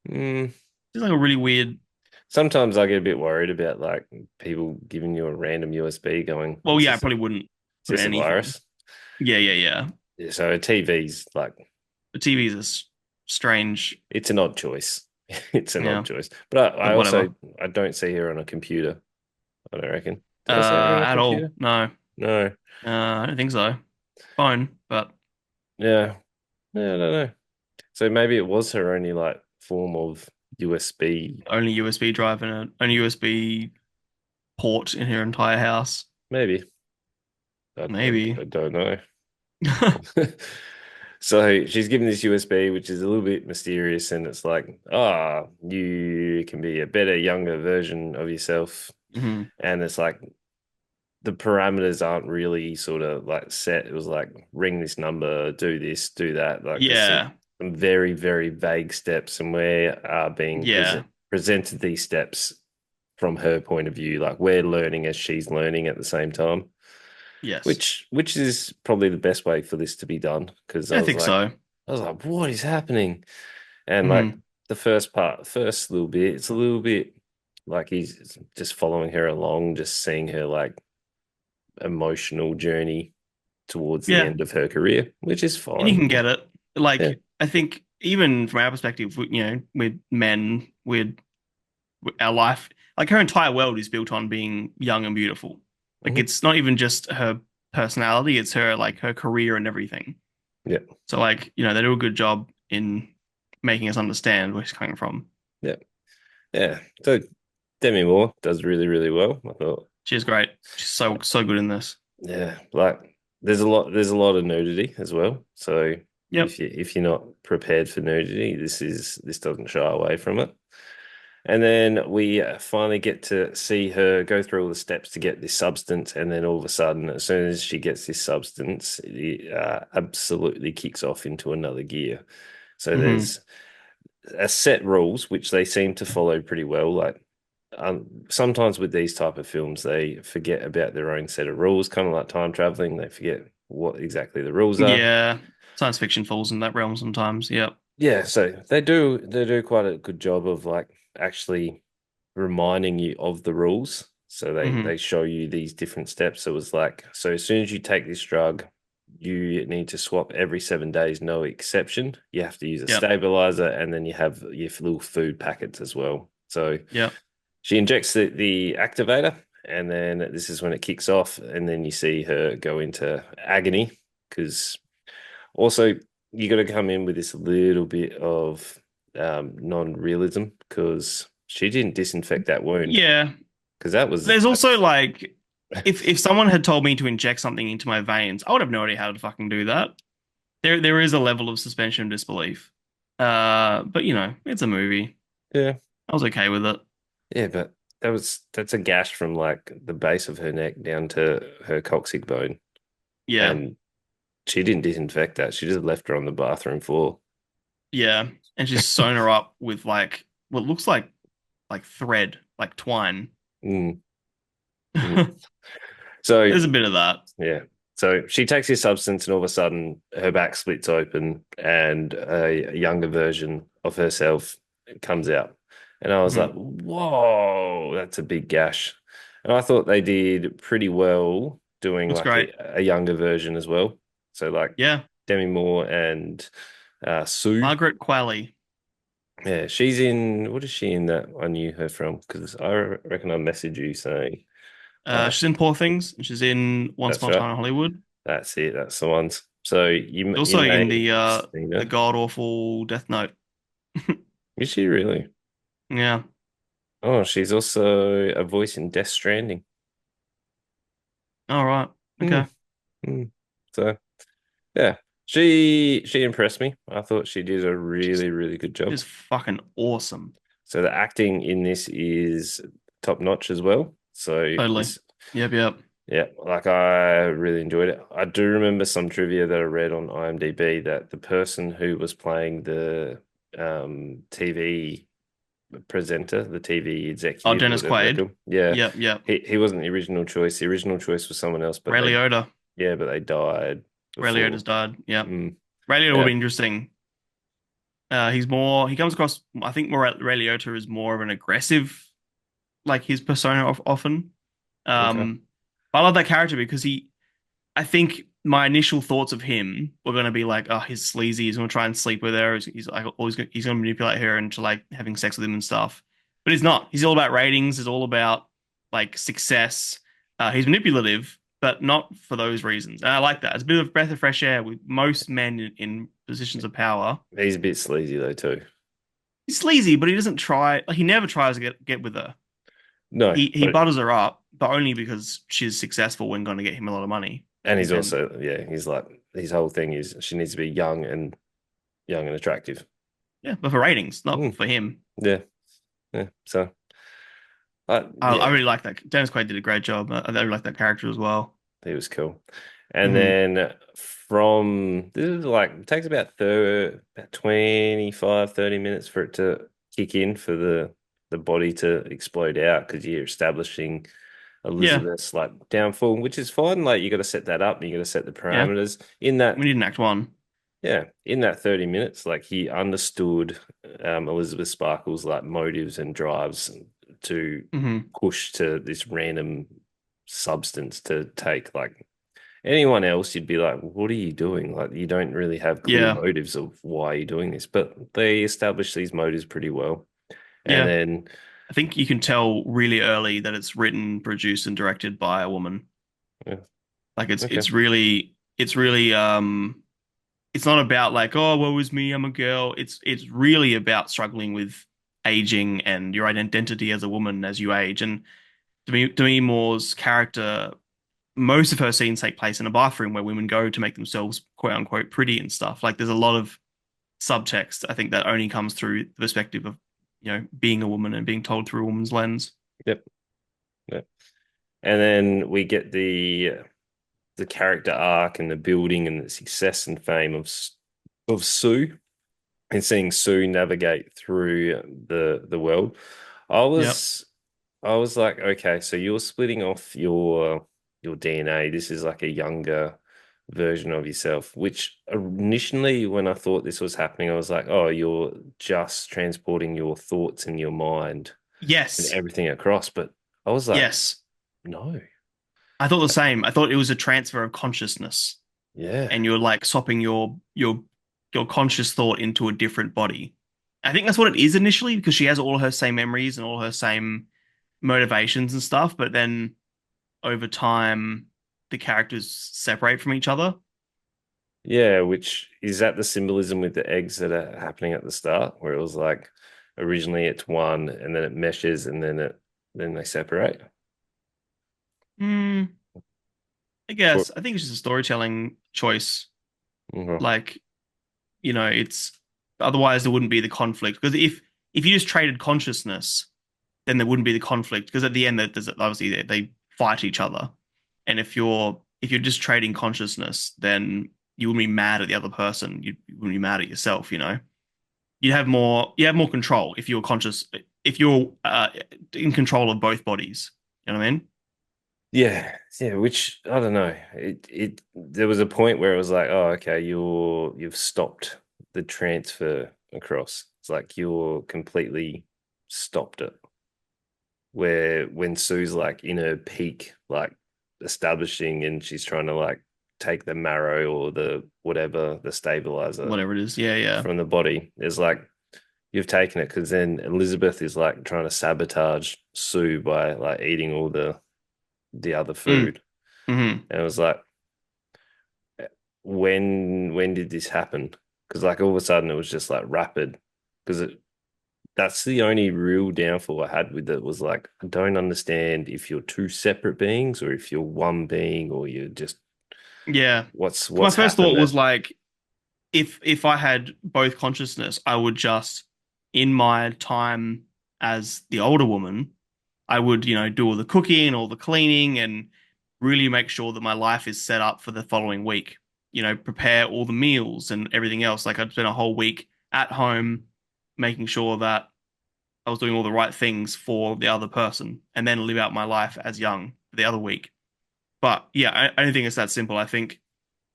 Mm, It's like a really weird. sometimes I get a bit worried about like people giving you a random USB going, Well, yeah, I probably wouldn't is put this a anything. virus? Yeah, yeah, yeah. Yeah, so a TV's like, The TV is a strange. it's an odd choice. It's an odd Yeah, choice. But but also, whatever. I don't see her on a computer. I don't reckon. Do I see her on a At all? computer? No, No. I don't think so. Phone, but Yeah. Yeah, I don't know. So maybe it was her only like form of USB. only USB drive and only USB port in her entire house. Maybe. Maybe. I don't know. So she's given this USB, which is a little bit mysterious, and it's like, you can be a better, younger version of yourself. Hmm. And it's like the parameters aren't really sort of like set. It was like ring this number, do this, do that. Like there's Yeah, some very, very vague steps, and we're being yeah, presented these steps from her point of view. Like we're learning as she's learning at the same time, yes. which is probably the best way for this to be done. Because I think so. I was like, what is happening? And like Hmm. the first little bit, it's a little bit like he's just following her along, just seeing her like emotional journey towards the Yeah, end of her career, which is and you fine. can get it. Yeah. Like, I think even from our perspective, with men, with our life, like her entire world is built on being young and beautiful. Like, Mhm. it's not even just her personality; it's her like her career and everything. Yeah. So, like, they do a good job in making us understand where she's coming from. Yeah. Yeah. So Demi Moore does really, really well. I thought, She's great. She's so good in this. yeah, like there's a lot of nudity as well. So Yep. if you're not prepared for nudity, this doesn't shy away from it. And then we finally get to see her go through all the steps to get this substance. And then all of a sudden, as soon as she gets this substance, it absolutely kicks off into another gear. So Hmm. there's a set rules, which they seem to follow pretty well. Like sometimes with these type of films, they forget about their own set of rules, kind of like time traveling. They forget what exactly the rules are. Yeah. Science fiction falls in that realm sometimes. Yep. Yeah, so they do quite a good job of like actually reminding you of the rules. So Hmm. they show you these different steps. So it was like, so as soon as you take this drug, you need to swap every 7 days, no exception. You have to use a Yep. stabilizer, and then you have your little food packets as well. So Yep. she injects the activator, and then this is when it kicks off, and then you see her go into agony because also, you got to come in with this little bit of non-realism because she didn't disinfect that wound Yeah. because that was There's also like if someone had told me to inject something into my veins, I would have no idea how to fucking do that. There is a level of suspension of disbelief. But it's a movie. yeah, I was okay with it. yeah, but that's a gash from like the base of her neck down to her coccyx bone, Yeah. and she didn't disinfect that. She just left her on the bathroom floor. Yeah. And she's sewn her up with like what looks like thread, like twine. Mm, mm. So There's a bit of that. yeah. So she takes this substance, and all of a sudden, her back splits open, and a younger version of herself comes out. And I was like, Hmm. "Whoa, that's a big gash." And I thought they did pretty well doing Looks like great. a younger version as well. So like Yeah. Demi Moore and Sue. Margaret Qualley. Yeah, she's in. What is she in that I knew her from? Because I reckon I messaged you saying, "Oh, She's in Poor Things, and she's in Once that's Upon a right. Time in Hollywood. That's it. That's the ones." So She's you also in may have seen the her. god awful Death Note. Is she really? Yeah. Oh, she's also a voice in Death Stranding. All right. Hmm. Okay. Hmm. So yeah, she impressed me. I thought she did a She's really really good job. just fucking awesome. So the acting in this is top notch as well. So Totally. this, Yep. Yep. yeah, like I really enjoyed it. I do remember some trivia that I read on IMDb that the person who was playing the TV presenter, the TV Oh, executive, or Dennis whatever they Quaid. call, yeah, Yep. Yep. he wasn't the original choice. The original choice was someone else, but Ray they, Liotta. yeah, but they died Ray before. Liotta's died. Yep. Mm, Ray Liotta will yeah, be interesting. He comes across, I think more Ray Liotta is more of an aggressive, like his persona often. okay, Um, but I love that character because I think my initial thoughts of him were going to be like, oh, he's sleazy. He's going to try and sleep with her. He's like always he's going to manipulate her into like having sex with him and stuff. But he's not. He's all about ratings. He's all about like success. He's manipulative, but not for those reasons. And I like that. It's a bit of a breath of fresh air with most men in positions of power. he's a bit sleazy though too. He's sleazy, but he doesn't try. Like he never tries to get with her. No, He but butters her up, but only because she's successful and going to get him a lot of money. and He he's then also, yeah, he's like his whole thing is she needs to be young and attractive. Yeah, but for ratings, not Mm, for him. yeah, yeah. So, I yeah, really like that. Dennis Quaid did a great job. I really like that character as well. he was cool. And Hmm. then from this is like it takes about 25, 30 minutes for it to kick in for the body to explode out because you're establishing Yeah, Elizabeth's like downfall, which is fine. Like you got to set that up and you got to set the yeah. parameters in that. We need an act one. Yeah, in that 30 minutes, like he understood Elizabeth Sparkle's like motives and drives to Hmm. push to this random substance to take. Like anyone else, you'd be like, what are you doing? Like you don't really have clear Yeah, motives of why you're doing this. But they established these motives pretty well. And yeah. then, I think you can tell really early that it's written, produced, and directed by a woman. yeah, Like okay. it's really it's not about like, oh, woe is me, I'm a girl. It's really about struggling with aging and your identity as a woman as you age. And Demi Moore's character, most of her scenes take place in a bathroom where women go to make themselves quote unquote pretty and stuff. Like there's a lot of subtext, I think, that only comes through the perspective of, being a woman and being told through a woman's lens. Yep. Yep. And then we get the character arc and the building and the success and fame of Sue and seeing Sue navigate through the world, I Yep. was I was like, okay, so you're splitting off your DNA. This is like a younger version of yourself, which initially when I thought this was happening, I was like, oh, you're just transporting your thoughts and your mind and Yes. everything across. But I was like, Yes. no, I thought the same. I thought it was a transfer of consciousness yeah. and you're like swapping your conscious thought into a different body. I think that's what it is initially because she has all her same memories and all her same motivations and stuff, but then over time the characters separate from each other. Yeah, which is that the symbolism with the eggs that are happening at the start, where it was like originally it's one and then it meshes and then they separate. Hmm. I Or, guess I think it's just a storytelling choice. okay. Like, it's otherwise there wouldn't be the conflict. Because if you just traded consciousness, then there wouldn't be the conflict. Because at the end, there's obviously they fight each other. And if you're just trading consciousness, then you wouldn't be mad at the other person. You wouldn't be mad at yourself. You have more control if you're conscious. If you're in control of both bodies. You know what I mean? Yeah, yeah, which I don't know. It there was a point where it was like, oh, okay, you've stopped the transfer across. It's like you're completely stopped it. where when Sue's like in her peak, like establishing, and she's trying to like take the marrow or the whatever, the stabilizer Whatever it is. Yeah, yeah. from the body. There's like you've taken it because then Elizabeth is like trying to sabotage Sue by like eating all the other Mm, food. hmm. And it was like, when did this happen? Because like all of a sudden it was just like rapid. Because that's the only real downfall I had with it was like I don't understand if you're two separate beings or if you're one being or you're just Yeah. My what's first thought happened was that like, if I had both consciousness, I would just, in my time as the older woman, I would, do all the cooking, all the cleaning, and really make sure that my life is set up for the following week. Prepare all the meals and everything else. Like I'd spend a whole week at home making sure that I was doing all the right things for the other person, and then live out my life as young the other week. But yeah, I don't think it's that simple. I think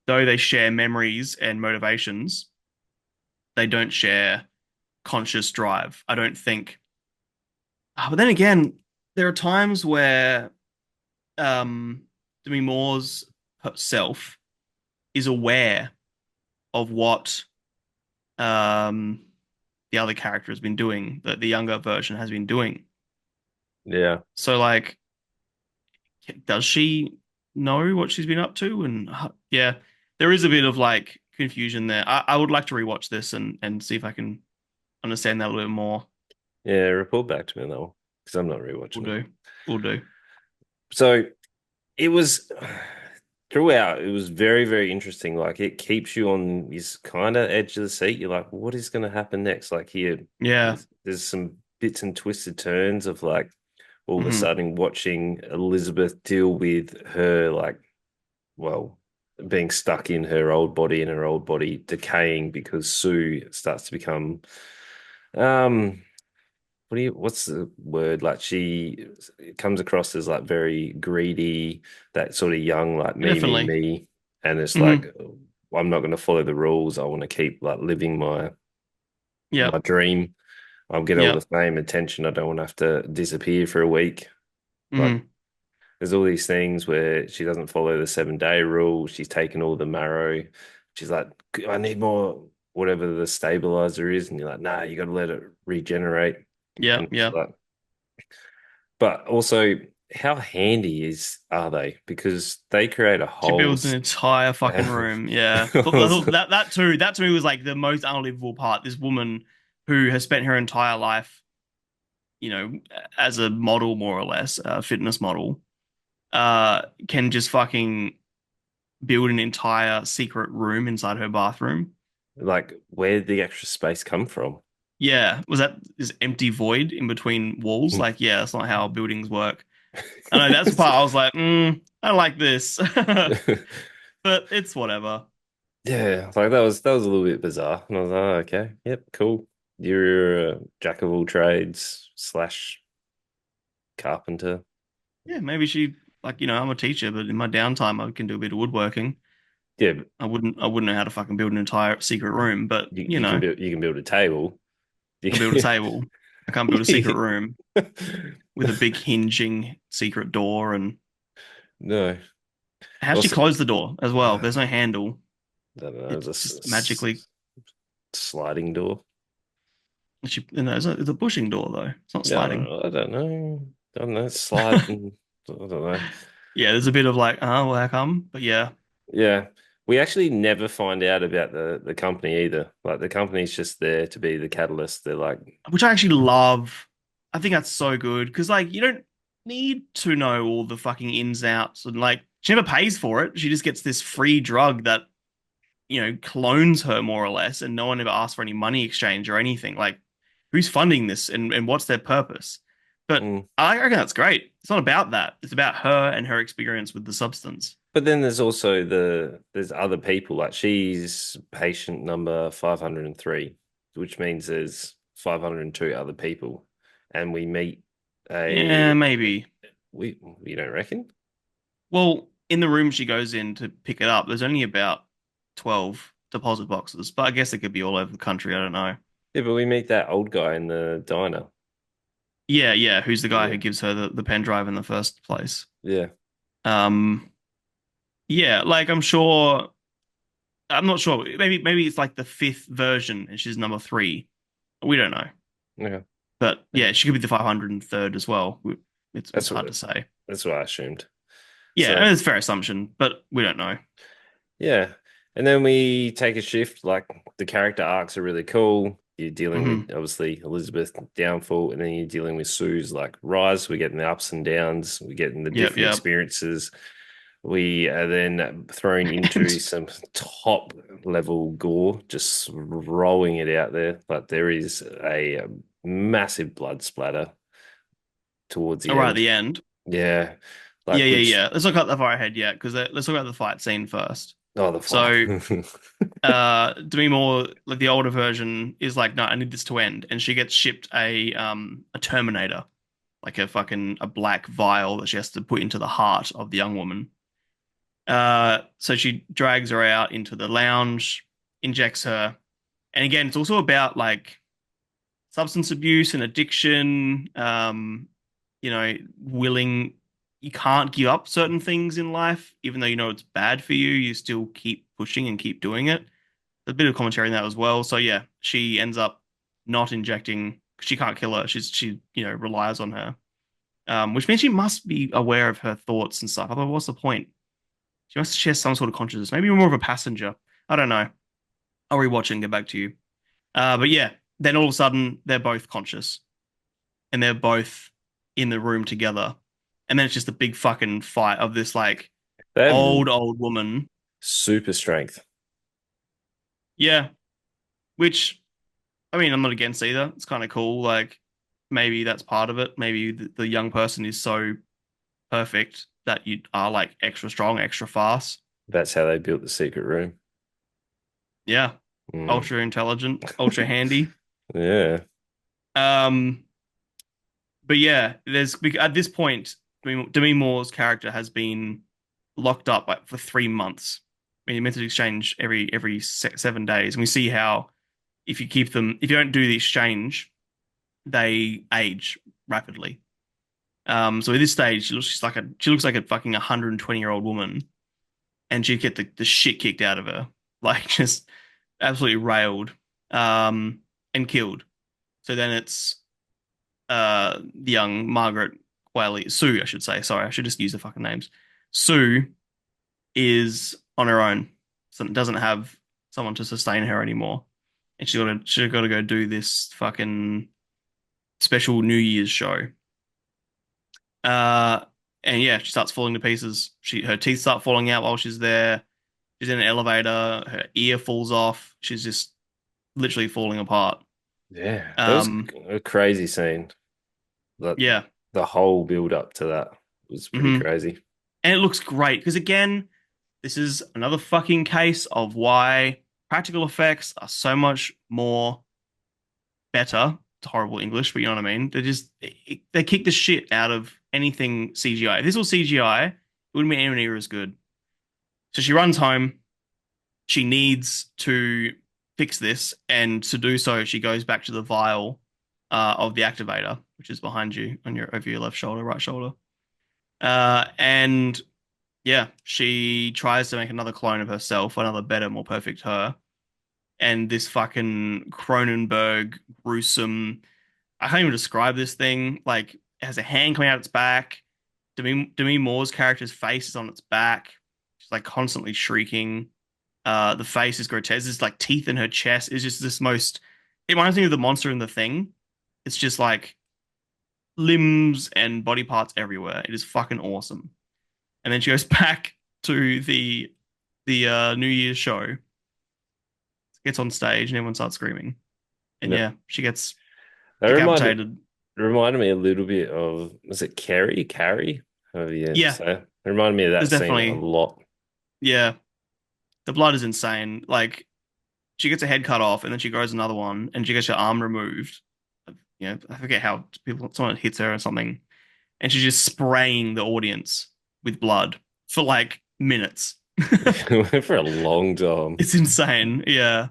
though they share memories and motivations, they don't share conscious drive. I don't think. But then again, there are times where Demi Moore's self is aware of what um, the other character has been doing, that the younger version has been doing. yeah. So, like, does she know what she's been up to? And yeah, there is a bit of like confusion there. I would like to rewatch this and see if I can understand that a little bit more. Yeah, report back to me on that one because I'm not We'll rewatching it. do. We'll do. So it was throughout, it was very, very interesting. Like it keeps you on this kind of edge of the seat. You're like, what is going to happen next? Like here, Yeah. there's some bits and twisted turns of like all of a Hmm. sudden watching Elizabeth deal with her like, well, being stuck in her old body and her old body decaying because Sue starts to become um what's the word? Like she comes across as like very greedy, that sort of young, like Yeah, definitely. me. And it's like, Hmm. I'm not going to follow the rules. I want to keep like living my Yep. dream. I'll get all the Yep. fame, attention. I don't want to have to disappear for a week. Like Hmm. there's all these things where she doesn't follow the 7 day rule. She's taken all the marrow. She's like, I need more, whatever the stabilizer is. And you're like, nah, you got to let it regenerate. And Yep. it's Yep. like, but also, how handy are they? Because they create a She whole. builds an entire fucking room. Yeah. That too, that to me was like the most unbelievable part. This woman who has spent her entire life, you know, as a model, more or less, a fitness model, can just fucking build an entire secret room inside her bathroom. Like, where did the extra space come from? Yeah. Was that this empty void in between walls? Like, yeah, that's not how buildings work. I know that's the part I was like, I don't like this. But it's whatever. Yeah, like that was a little bit bizarre. And I was like, oh, okay, yep, cool. You're a jack of all trades slash carpenter. Yeah, maybe she like, I'm a teacher, but in my downtime I can do a bit of woodworking. Yeah, but I wouldn't know how to fucking build an entire secret room, but you can build a table. I You can build a can- table. I can't build a secret room with a big hinging secret door. And No. how'd she Also, close the door as well? I There's no handle. don't know. It It was a just magically sliding door. it's a bushing door though. It's not Yeah, sliding. I don't know. I don't know. Slide. I don't know. Yeah, there's a bit of like, well, how come? But yeah, Yeah. We actually never find out about the company either. Like the company's just there to be the catalyst. They're like, which I actually love. I think that's so good because like you don't need to know all the fucking ins and outs, and like she never pays for it. She just gets this free drug that clones her more or less, and no one ever asks for any money exchange or anything. Like, who's funding this and what's their purpose? But mm. I reckon that's great. It's not about that. It's about her and her experience with the substance. But then there's also there's other people. Like she's patient number 503, which means there's 502 other people. And we meet Yeah, a maybe. we you don't reckon? Well, in the room she goes in to pick it up, there's only about 12 deposit boxes, but I guess it could be all over the country. I don't know. Yeah, but we meet that old guy in the diner. Yeah, yeah. Who's the guy Yeah, who gives her the pen drive in the first place? yeah, Um, yeah, like I'm not sure. Maybe it's like the fifth version and she's number three. We don't know. yeah. But yeah, she could be the 503rd as well. It's That's hard to what say. that's what I assumed. Yeah, I So mean, it's a fair assumption, but we don't know. yeah, and then we take a shift. Like the character arcs are really cool. You're dealing with Hmm. obviously Elizabeth downfall, and then you're dealing with Sue's like rise. We're getting the ups and downs. We're getting the Yep, different yep. experiences. We are then thrown into And some top level gore, just rolling it out there. But there is a massive blood splatter towards the right at end. the end. Yeah, Yeah, like yeah, which yeah. Let's look at the far ahead yet, because let's talk about the fight scene first. oh the fight. So, Demi Moore, like the older version, is like, no, I need this to end, and she gets shipped a Terminator, like a black vial that she has to put into the heart of the young woman. So she drags her out into the lounge, injects her, and again, it's also about like substance abuse and addiction. Willing, you can't give up certain things in life, even though you know it's bad for you. You still keep pushing and keep doing it. There's a bit of commentary in that as well. So yeah, she ends up not injecting. She can't kill her. She relies on her, which means she must be aware of her thoughts and stuff. Otherwise, what's the point? She must share some sort of consciousness. Maybe more of a passenger. I don't know. I'll rewatch it and get back to you. But yeah, then all of a sudden they're both conscious and they're both in the room together. And then it's just a big fucking fight of this like They have old woman. super strength. Yeah, which I mean, I'm not against either. It's kind of cool. Like maybe that's part of it. Maybe the young person is so perfect that you are like extra strong, extra fast. That's how they built the secret room. Yeah, Mm. ultra intelligent, ultra handy. Yeah. Um, but yeah, there's at this point, Demi Moore's character has been locked up like for 3 months. I mean, you're meant to exchange every 7 days, and we see how if you don't do the exchange, they age rapidly. So at this stage, she looks like a fucking 120-year-old woman, and she get the shit kicked out of her, like just absolutely railed, and killed. So then it's the young Margaret Qualley, Sue, I should say. Sorry, I should just use the fucking names. Sue is on her own, so doesn't have someone to sustain her anymore, and she's got to go do this fucking special New Year's show. Uh, and yeah, she starts falling to pieces. Her teeth start falling out while she's there. She's in an elevator. Her ear falls off. She's just literally falling apart. Yeah. That was Um, a crazy scene. The yeah. the whole build up to that was pretty Hmm. crazy. And it looks great because again, this is another fucking case of why practical effects are so much more better. It's horrible English, but you know what I mean. They kick the shit out of anything CGI. If this was CGI, it wouldn't be anywhere near as good. So she runs home. She needs to fix this, and to do so, she goes back to the vial of the activator, which is behind you on your over your left shoulder, right shoulder. And yeah, she tries to make another clone of herself, another better, more perfect her. And this fucking Cronenberg gruesome. I can't even describe this thing. Like, it has a hand coming out its back. Demi Moore's character's face is on its back. She's like constantly shrieking. The face is grotesque. There's like teeth in her chest. It's just this most. It reminds me of the monster in the thing. It's just like limbs and body parts everywhere. It is fucking awesome. And then she goes back to the New Year's show, gets on stage, and everyone starts screaming. And No, yeah, she gets that decapitated. reminded me a little bit of was it Carrie? Carrie? However you Yeah, say it. It reminded me of that there's scene a definitely lot. yeah. The blood is insane. Like she gets a head cut off, and then she grows another one, and she gets her arm removed. I forget how someone hits her or something, and she's just spraying the audience with blood for like minutes. For a long time. It's insane. Yeah.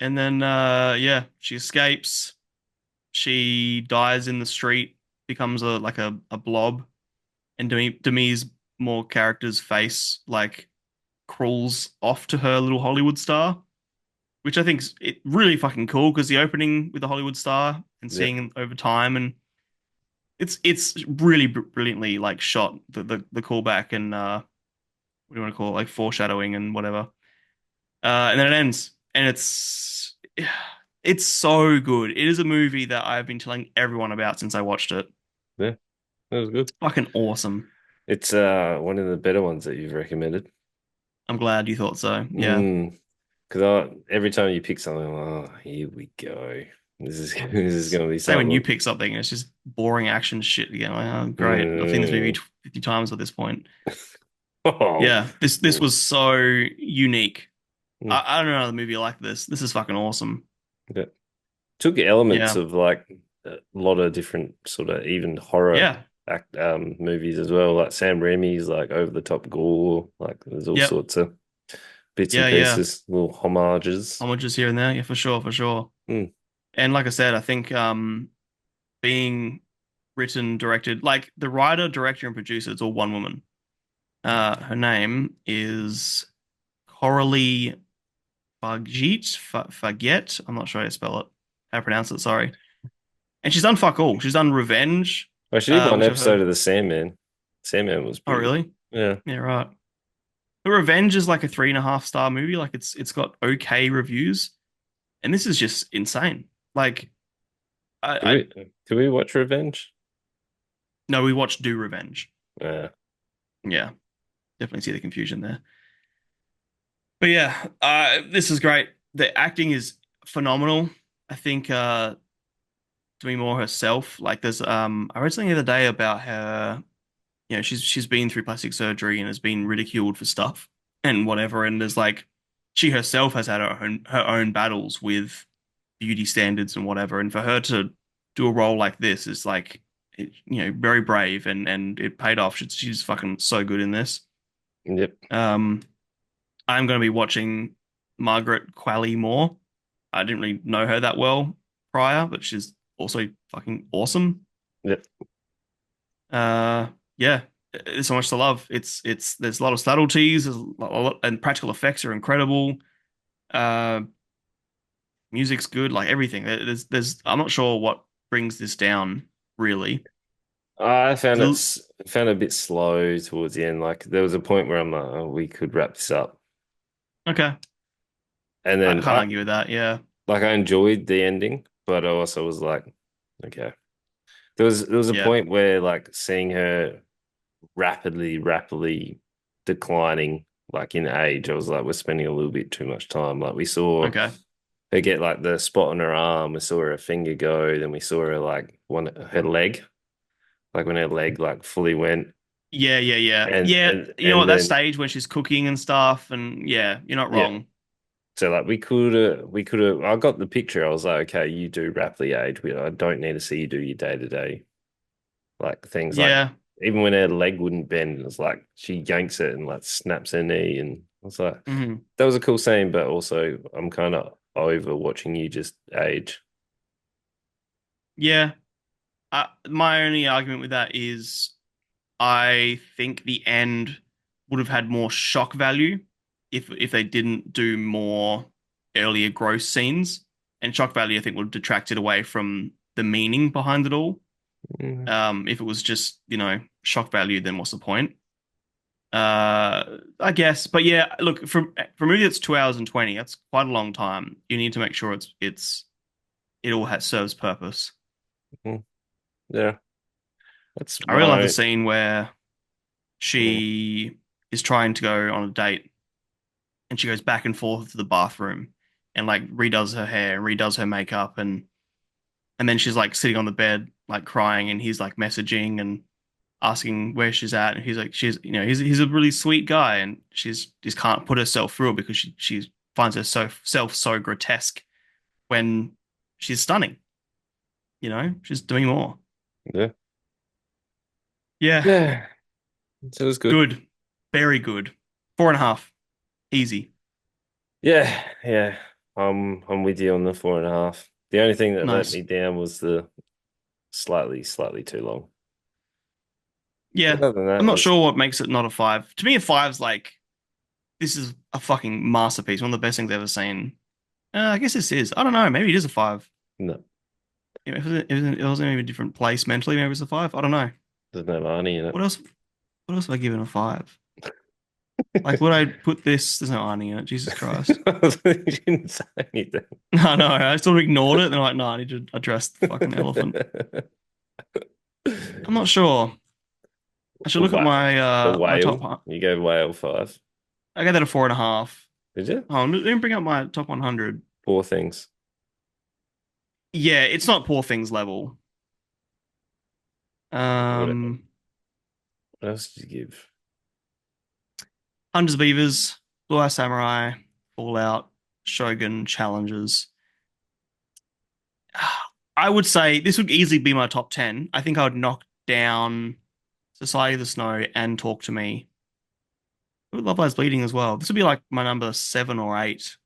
And then yeah, she escapes. she dies in the street, becomes a blob, and Demi's more character's face like crawls off to her little Hollywood star, which I think is really fucking cool because the opening with the Hollywood star and Yep. seeing over time and it's really brilliantly like shot the callback and what do you want to call it, like foreshadowing and whatever. And then it ends, and it's so good. It is a movie that I've been telling everyone about since I watched it. Yeah, that was good. It's fucking awesome. It's one of the better ones that you've recommended. I'm glad you thought so. Yeah. Mm. Because every time you pick something, oh, here we go. This is gonna be Say when you something. pick something and it's just boring action shit again. Like, oh, great. I've seen this movie Mm. 50 times at this point. Oh, Yeah, this mm. was so unique. Mm. I don't know another movie like this. This is fucking awesome. Yeah. Took elements Yeah. of like a lot of different sort of even horror Yeah. movies as well. Like Sam Raimi's like over the top gore. Like there's all Yep. sorts of bits and Yeah, yeah. pieces, little homages. Homages here and there. Yeah, for sure, for sure. Mm. And like I said, I think being written, directed, like the writer, director, and producer, it's all one woman. Her name is Coralie Faget. I'm not sure how to spell it, how to pronounce it, sorry. And she's done fuck all. She's done Revenge, I actually did one which I've episode heard. of The Sandman. Sandman was Oh, pretty good. really? Yeah. Yeah, right. The Revenge is like a 3.5 star movie. Like it's got okay reviews, and this is just insane. Like Did I we watch Revenge? no, we watched Do Revenge. Yeah. Yeah, definitely see the confusion there. But yeah, this is great. The acting is phenomenal. I think Demi Moore herself, like there's I read something the other day about her, she's been through plastic surgery and has been ridiculed for stuff and whatever. And there's like she herself has had her own battles with beauty standards and whatever. And for her to do a role like this is like very brave and it paid off. She's fucking so good in this. Yep. Um, I'm going to be watching Margaret Qualley more. I didn't really know her that well prior, but she's also fucking awesome. Yep. Yeah, there's so much to love. It's there's a lot of subtleties, there's a lot, and practical effects are incredible. Uh, music's good, like everything. There's I'm not sure what brings this down really. I found The- found it a bit slow towards the end. Like there was a point where I'm like, oh, we could wrap this up. Okay, And I then can't argue with that. Yeah, I enjoyed the ending, but I also was like, okay. There was a yeah, point where like seeing her rapidly declining like in age, I was like, we're spending a little bit too much time. Like we saw okay, her get like the spot on her arm, we saw her finger go, then we saw her like her leg, like when her leg like fully went yeah, yeah, yeah, and yeah. and You know what? and That then stage when she's cooking and stuff, and yeah, you're not yeah. wrong. So like we could have I got the picture. I was like, okay, you do rapidly age. I don't need to see you do your day to day like things like Yeah, even when her leg wouldn't bend, it's like she yanks it and like snaps her knee and I was like hmm that was a cool scene, but also I'm kind of over watching you just age. yeah. My only argument with that is I think the end would have had more shock value if they didn't do more earlier gross scenes. And shock value, I think, would have detracted away from the meaning behind it all. Mm. If it was just, shock value, then what's the point? I guess. But yeah, look, for a movie that's 2 hours and 20, that's quite a long time. You need to make sure it all has serves purpose. Mm. Yeah, that's I really love the my scene where mm. she is trying to go on a date and she goes back and forth to the bathroom and like redoes her hair and redoes her makeup and then she's like sitting on the bed like crying and he's like messaging and asking where she's at and he's like he's a really sweet guy and she's just can't put herself through it because she finds herself so grotesque when she's stunning, she's doing more. Yeah. Yeah, Yeah. So it was good. good, very good. 4.5, easy. Yeah, yeah. I'm with you on the 4.5. The only thing that let Nice. me down was the slightly too long. But Yeah. other than that, I'm it not was sure what makes it not a five. To me, a five's like this is a fucking masterpiece, one of the best things I've ever seen. I guess this is. I don't know. Maybe it is a five. no, You know, if it was in a different place mentally, maybe it's a five. I don't know. doesn't have Arnie in it. What else? What else have I given a five? Like, would I put this? There's no Arnie in it. Jesus Christ. You didn't say anything. No, no. I sort of ignored it. And I'm like, no, I need to address the fucking elephant. I'm not sure. I should The look at whale, the my top. whale. You gave whale five. I gave that a 4.5. Did you? Oh, let me bring up my top 100. Poor things. Yeah, it's not Poor Things level. What, Um, what else did you give? Hunters of Beavers, Blue Eye Samurai, Fallout, Shogun, Challengers. I would say this would easily be my top 10. I think I would knock down Society of the Snow and Talk to Me. Ooh, Love Lies Bleeding as well. This would be like my number 7 or 8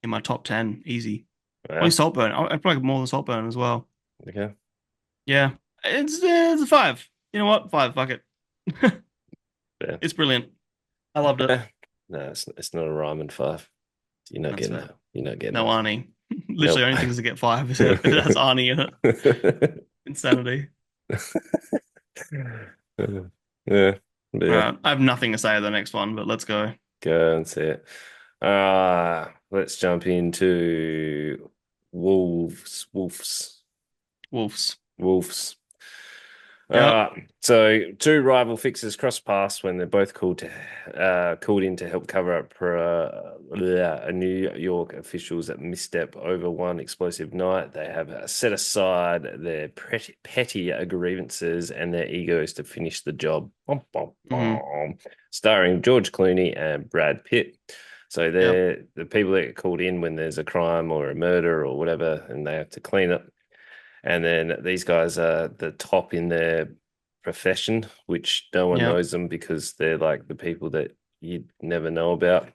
in my top 10. Easy. Probably Wow. Saltburn. I'd probably more than Saltburn as well. Okay. Yeah. It's a five. You know what? Five. Fuck it. Yeah. It's brilliant. I loved it. Eh, no, it's not a Ryman five. You're not That's getting fair. that. You're not getting No that. Arnie. Literally, Nope. only things that get five is if it has Arnie in it. Insanity. Yeah. But All yeah. right. I have nothing to say to the next one, but let's go. Go and see it. Let's jump into wolves. Wolves. Wolves. Wolves. Yep. So two rival fixers cross paths when they're both called in to help cover up for a New York officials that misstep over one explosive night. They have set aside their petty grievances and their egos to finish the job. Bom, bom, Hmm. bom. Starring George Clooney and Brad Pitt. So Yep. they're the people that get called in when there's a crime or a murder or whatever, and they have to clean it. And then these guys are the top in their profession, which no one Yep. knows them because they're like the people that you'd never know about.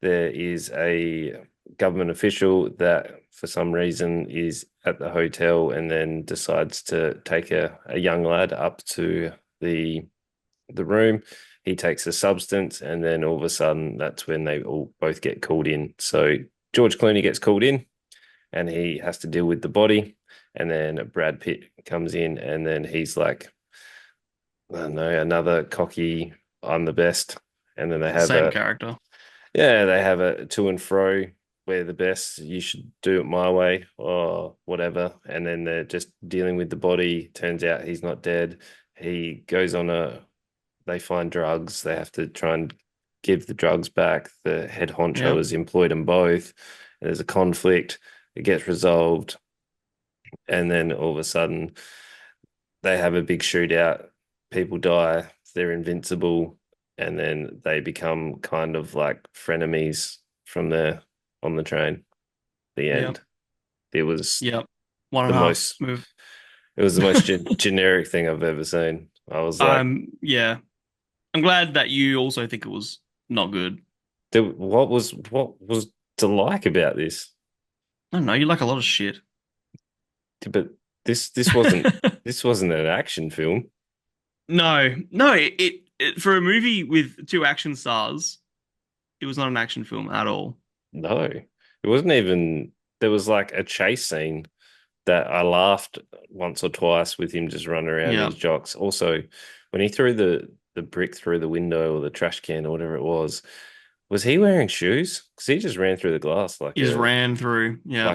There is a government official that, for some reason, is at the hotel and then decides to take a young lad up to the room. He takes a substance, and then all of a sudden, that's when they all both get called in. So George Clooney gets called in, and he has to deal with the body. And then Brad Pitt comes in, and then he's like, I don't know, another cocky, I'm the best. And then they The have same character. they have a to and fro. We're the best. You should do it my way or whatever. And then they're just dealing with the body. Turns out he's not dead. He goes on they find drugs. They have to try and give the drugs back. The head honcho Yep. has employed them both. There's a conflict. It gets resolved. And then all of a sudden they have a big shootout. People die. They're invincible, and then they become kind of like frenemies from there on the train. The Yep. end. It was Yep. One the and a half most. move. It was the most generic thing I've ever seen. I was like, Yeah. I'm glad that you also think it was not good. what was to like about this? I don't know. You like a lot of shit. But this wasn't an action film. No, no. It for a movie with two action stars, it was not an action film at all. No, it wasn't even. There was like a chase scene that I laughed once or twice with him just running around Yeah. his jocks. Also, when he threw the brick through the window or the trash can or whatever it was he wearing shoes? Because he just ran through the glass like He just a ran through. Yeah.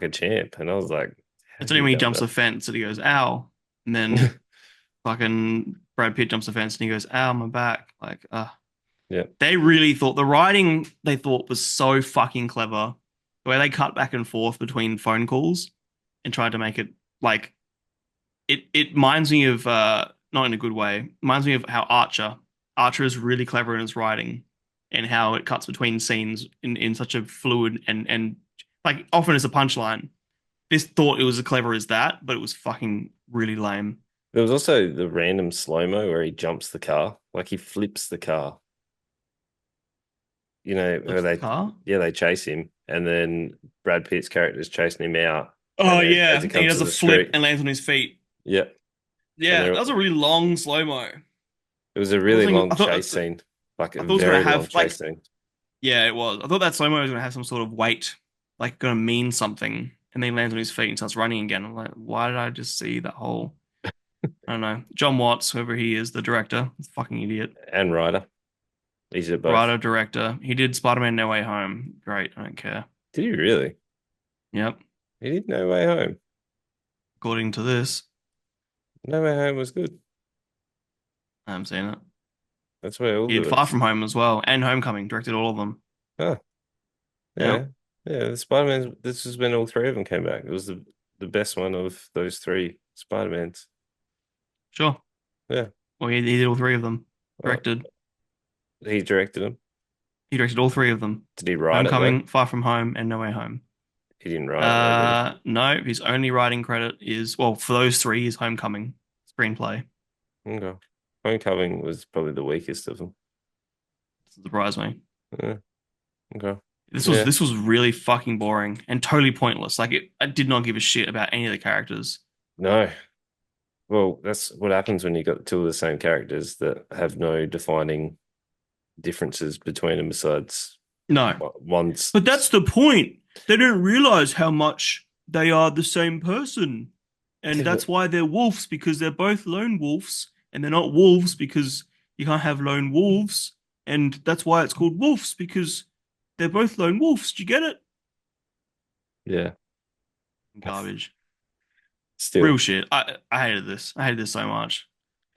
champ, and I was like, It's "Has only he when he done jumps the fence that he goes, ow. And then that?" fucking Brad Pitt jumps the fence and he goes, ow, my back. Like, Yeah, they really thought the writing they thought was so fucking clever. The way they cut back and forth between phone calls and tried to make it like it reminds me of not in a good way, it reminds me of how Archer is really clever in his writing and how it cuts between scenes in such a fluid and like often as a punchline. This thought it was as clever as that, but it was fucking really lame. there was also the random slow mo where he jumps the car, like he flips the car. Where Flips the car. they chase him, and then Brad Pitt's character is chasing him out. Oh and then yeah, as he and he comes does to a the flip street, and lands on his feet. yeah, and Yeah, that there was a really long slow mo. it was a really long I thought chase scene, like a I thought it was gonna very long have chase like scene. yeah, it was. I thought that slow mo was gonna have some sort of weight, like gonna mean something, and then he lands on his feet and starts running again. I'm like, why did I just see that whole? I don't know. John Watts, whoever he is, the director, fucking idiot. And Ryder, he did both. Writer, director. He did Spider-Man No Way Home. Great, I don't care. Did he really? Yep, He did No Way Home. according to this, No Way Home was good. I haven't seen it. That's where all He did of Far it. From Home as well, and Homecoming. Directed all of them. Oh, Yep, yeah, yeah. The Spider-Man. This is when all three of them came back. It was the best one of those three Spider-Mans. sure. Yeah. Well, he did all three of them. Oh, Directed. he directed them. He directed all three of them. Did he write it though? Homecoming, Far From Home, and No Way Home. He didn't write it though, did he? No, his only writing credit is well for those three is Homecoming screenplay. Okay. Homecoming was probably the weakest of them. Surprise me. Yeah. Okay. This was Yeah. this was really fucking boring and totally pointless. I did not give a shit about any of the characters. No. Well, that's what happens when you got two of the same characters that have no defining differences between them besides No, one's. but that's the point. They don't realize how much they are the same person. And Yeah, that's but why they're wolves, because they're both lone wolves, and they're not wolves because you can't have lone wolves. And that's why it's called wolves, because they're both lone wolves. Do you get it? yeah. Garbage. Real Still, shit. I hated this. I hated this so much.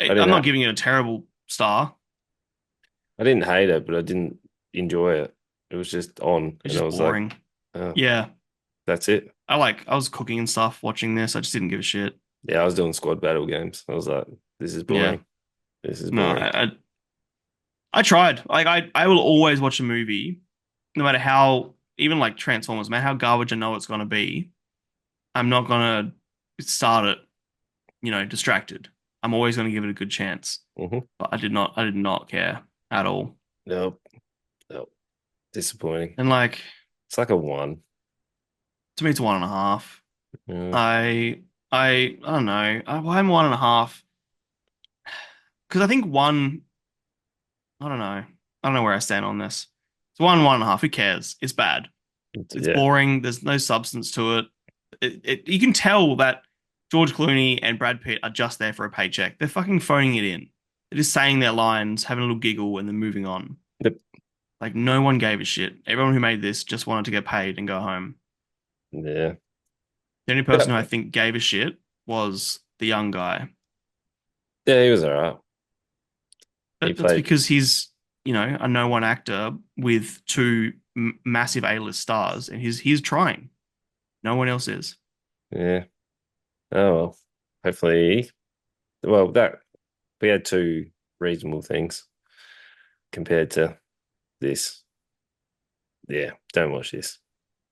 I I'm didn't. not giving it a terrible star. I didn't hate it, but I didn't enjoy it. It was just on, It's and I just was like, boring. "Oh, Yeah. that's it." I was cooking and stuff watching this. I just didn't give a shit. Yeah, I was doing squad battle games. I was like, "This is Yeah. boring. This is No, boring." I tried. I will always watch a movie, no matter how, even like Transformers, no matter how garbage I know it's gonna be. I'm not gonna start it, distracted. I'm always gonna give it a good chance. Hmm. But I did not care at all. Nope. Nope. Disappointing. And like It's like a one. to me, it's 1.5. Yeah. I don't know. Why am I 1.5? Because I think one. I don't know. I don't know where I stand on this. It's 1.5. Who cares? It's bad. It's Yeah. boring. There's no substance to it. You can tell that George Clooney and Brad Pitt are just there for a paycheck. They're fucking phoning it in. They're just saying their lines, having a little giggle, and then moving on. Yep. Like no one gave a shit. Everyone who made this just wanted to get paid and go home. Yeah. The only person who I Yeah. think gave a shit was the young guy. Yeah, he was all right. He But that's played. because he's, a no one actor with two massive A-list stars, and he's trying. No one else is. Yeah. Oh well. Hopefully. Well, that we had two reasonable things compared to this. Yeah. Don't watch this.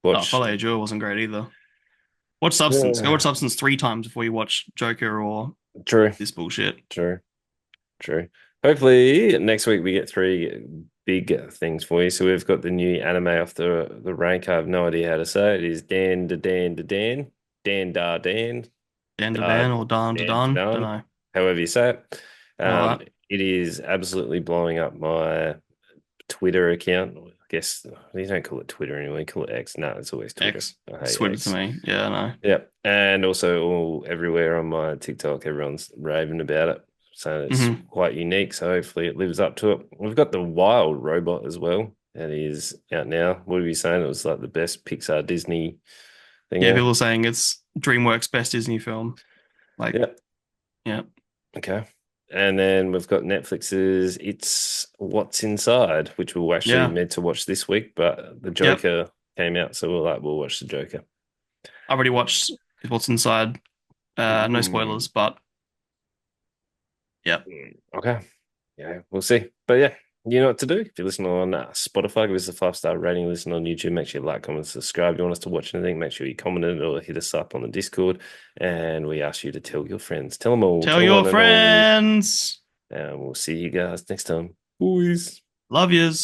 Oh, Watch. Folie wasn't great either. Watch Substance. Go watch Yeah. Substance 3 times before you watch Joker or True. this bullshit. True. True. Hopefully next week we get three big things for you. So we've got the new anime off the rank. I have no idea how to say it. It is Dan da Dan da Dan. Dan da Dan. Dan to Da Dan or Dan to Dan to Dan. Don't Dan. know. However you say it. Something like that. It is absolutely blowing up my Twitter account. I guess you don't call it Twitter anymore. You call it X. No, it's always Twitter. X. I hate Sweet to X. me. Yeah, I know. Yep. And also all everywhere on my TikTok, everyone's raving about it. So it's Hmm. quite unique. So hopefully it lives up to it. We've got the Wild Robot as well. That is out now. What are you saying? It was like the best Pixar Disney thing Yeah, ever. people are saying it's DreamWorks' best Disney film. Like, Yep. yeah. Okay. And then we've got Netflix's It's What's Inside, which we were actually Yeah. meant to watch this week, but the Yep. Joker came out, so we're like, we'll watch the Joker. I already watched What's Inside. No Ooh. spoilers, but yeah. Okay. Yeah, we'll see. But yeah, you know what to do. If you listen on Spotify, give us a 5-star rating. Listen on YouTube, make sure you like, comment, subscribe. If you want us to watch anything, make sure you comment it or hit us up on the Discord. And we ask you to tell your friends. Tell them all. Tell Tell your one and all. friends. And we'll see you guys next time. Boys. Love yous.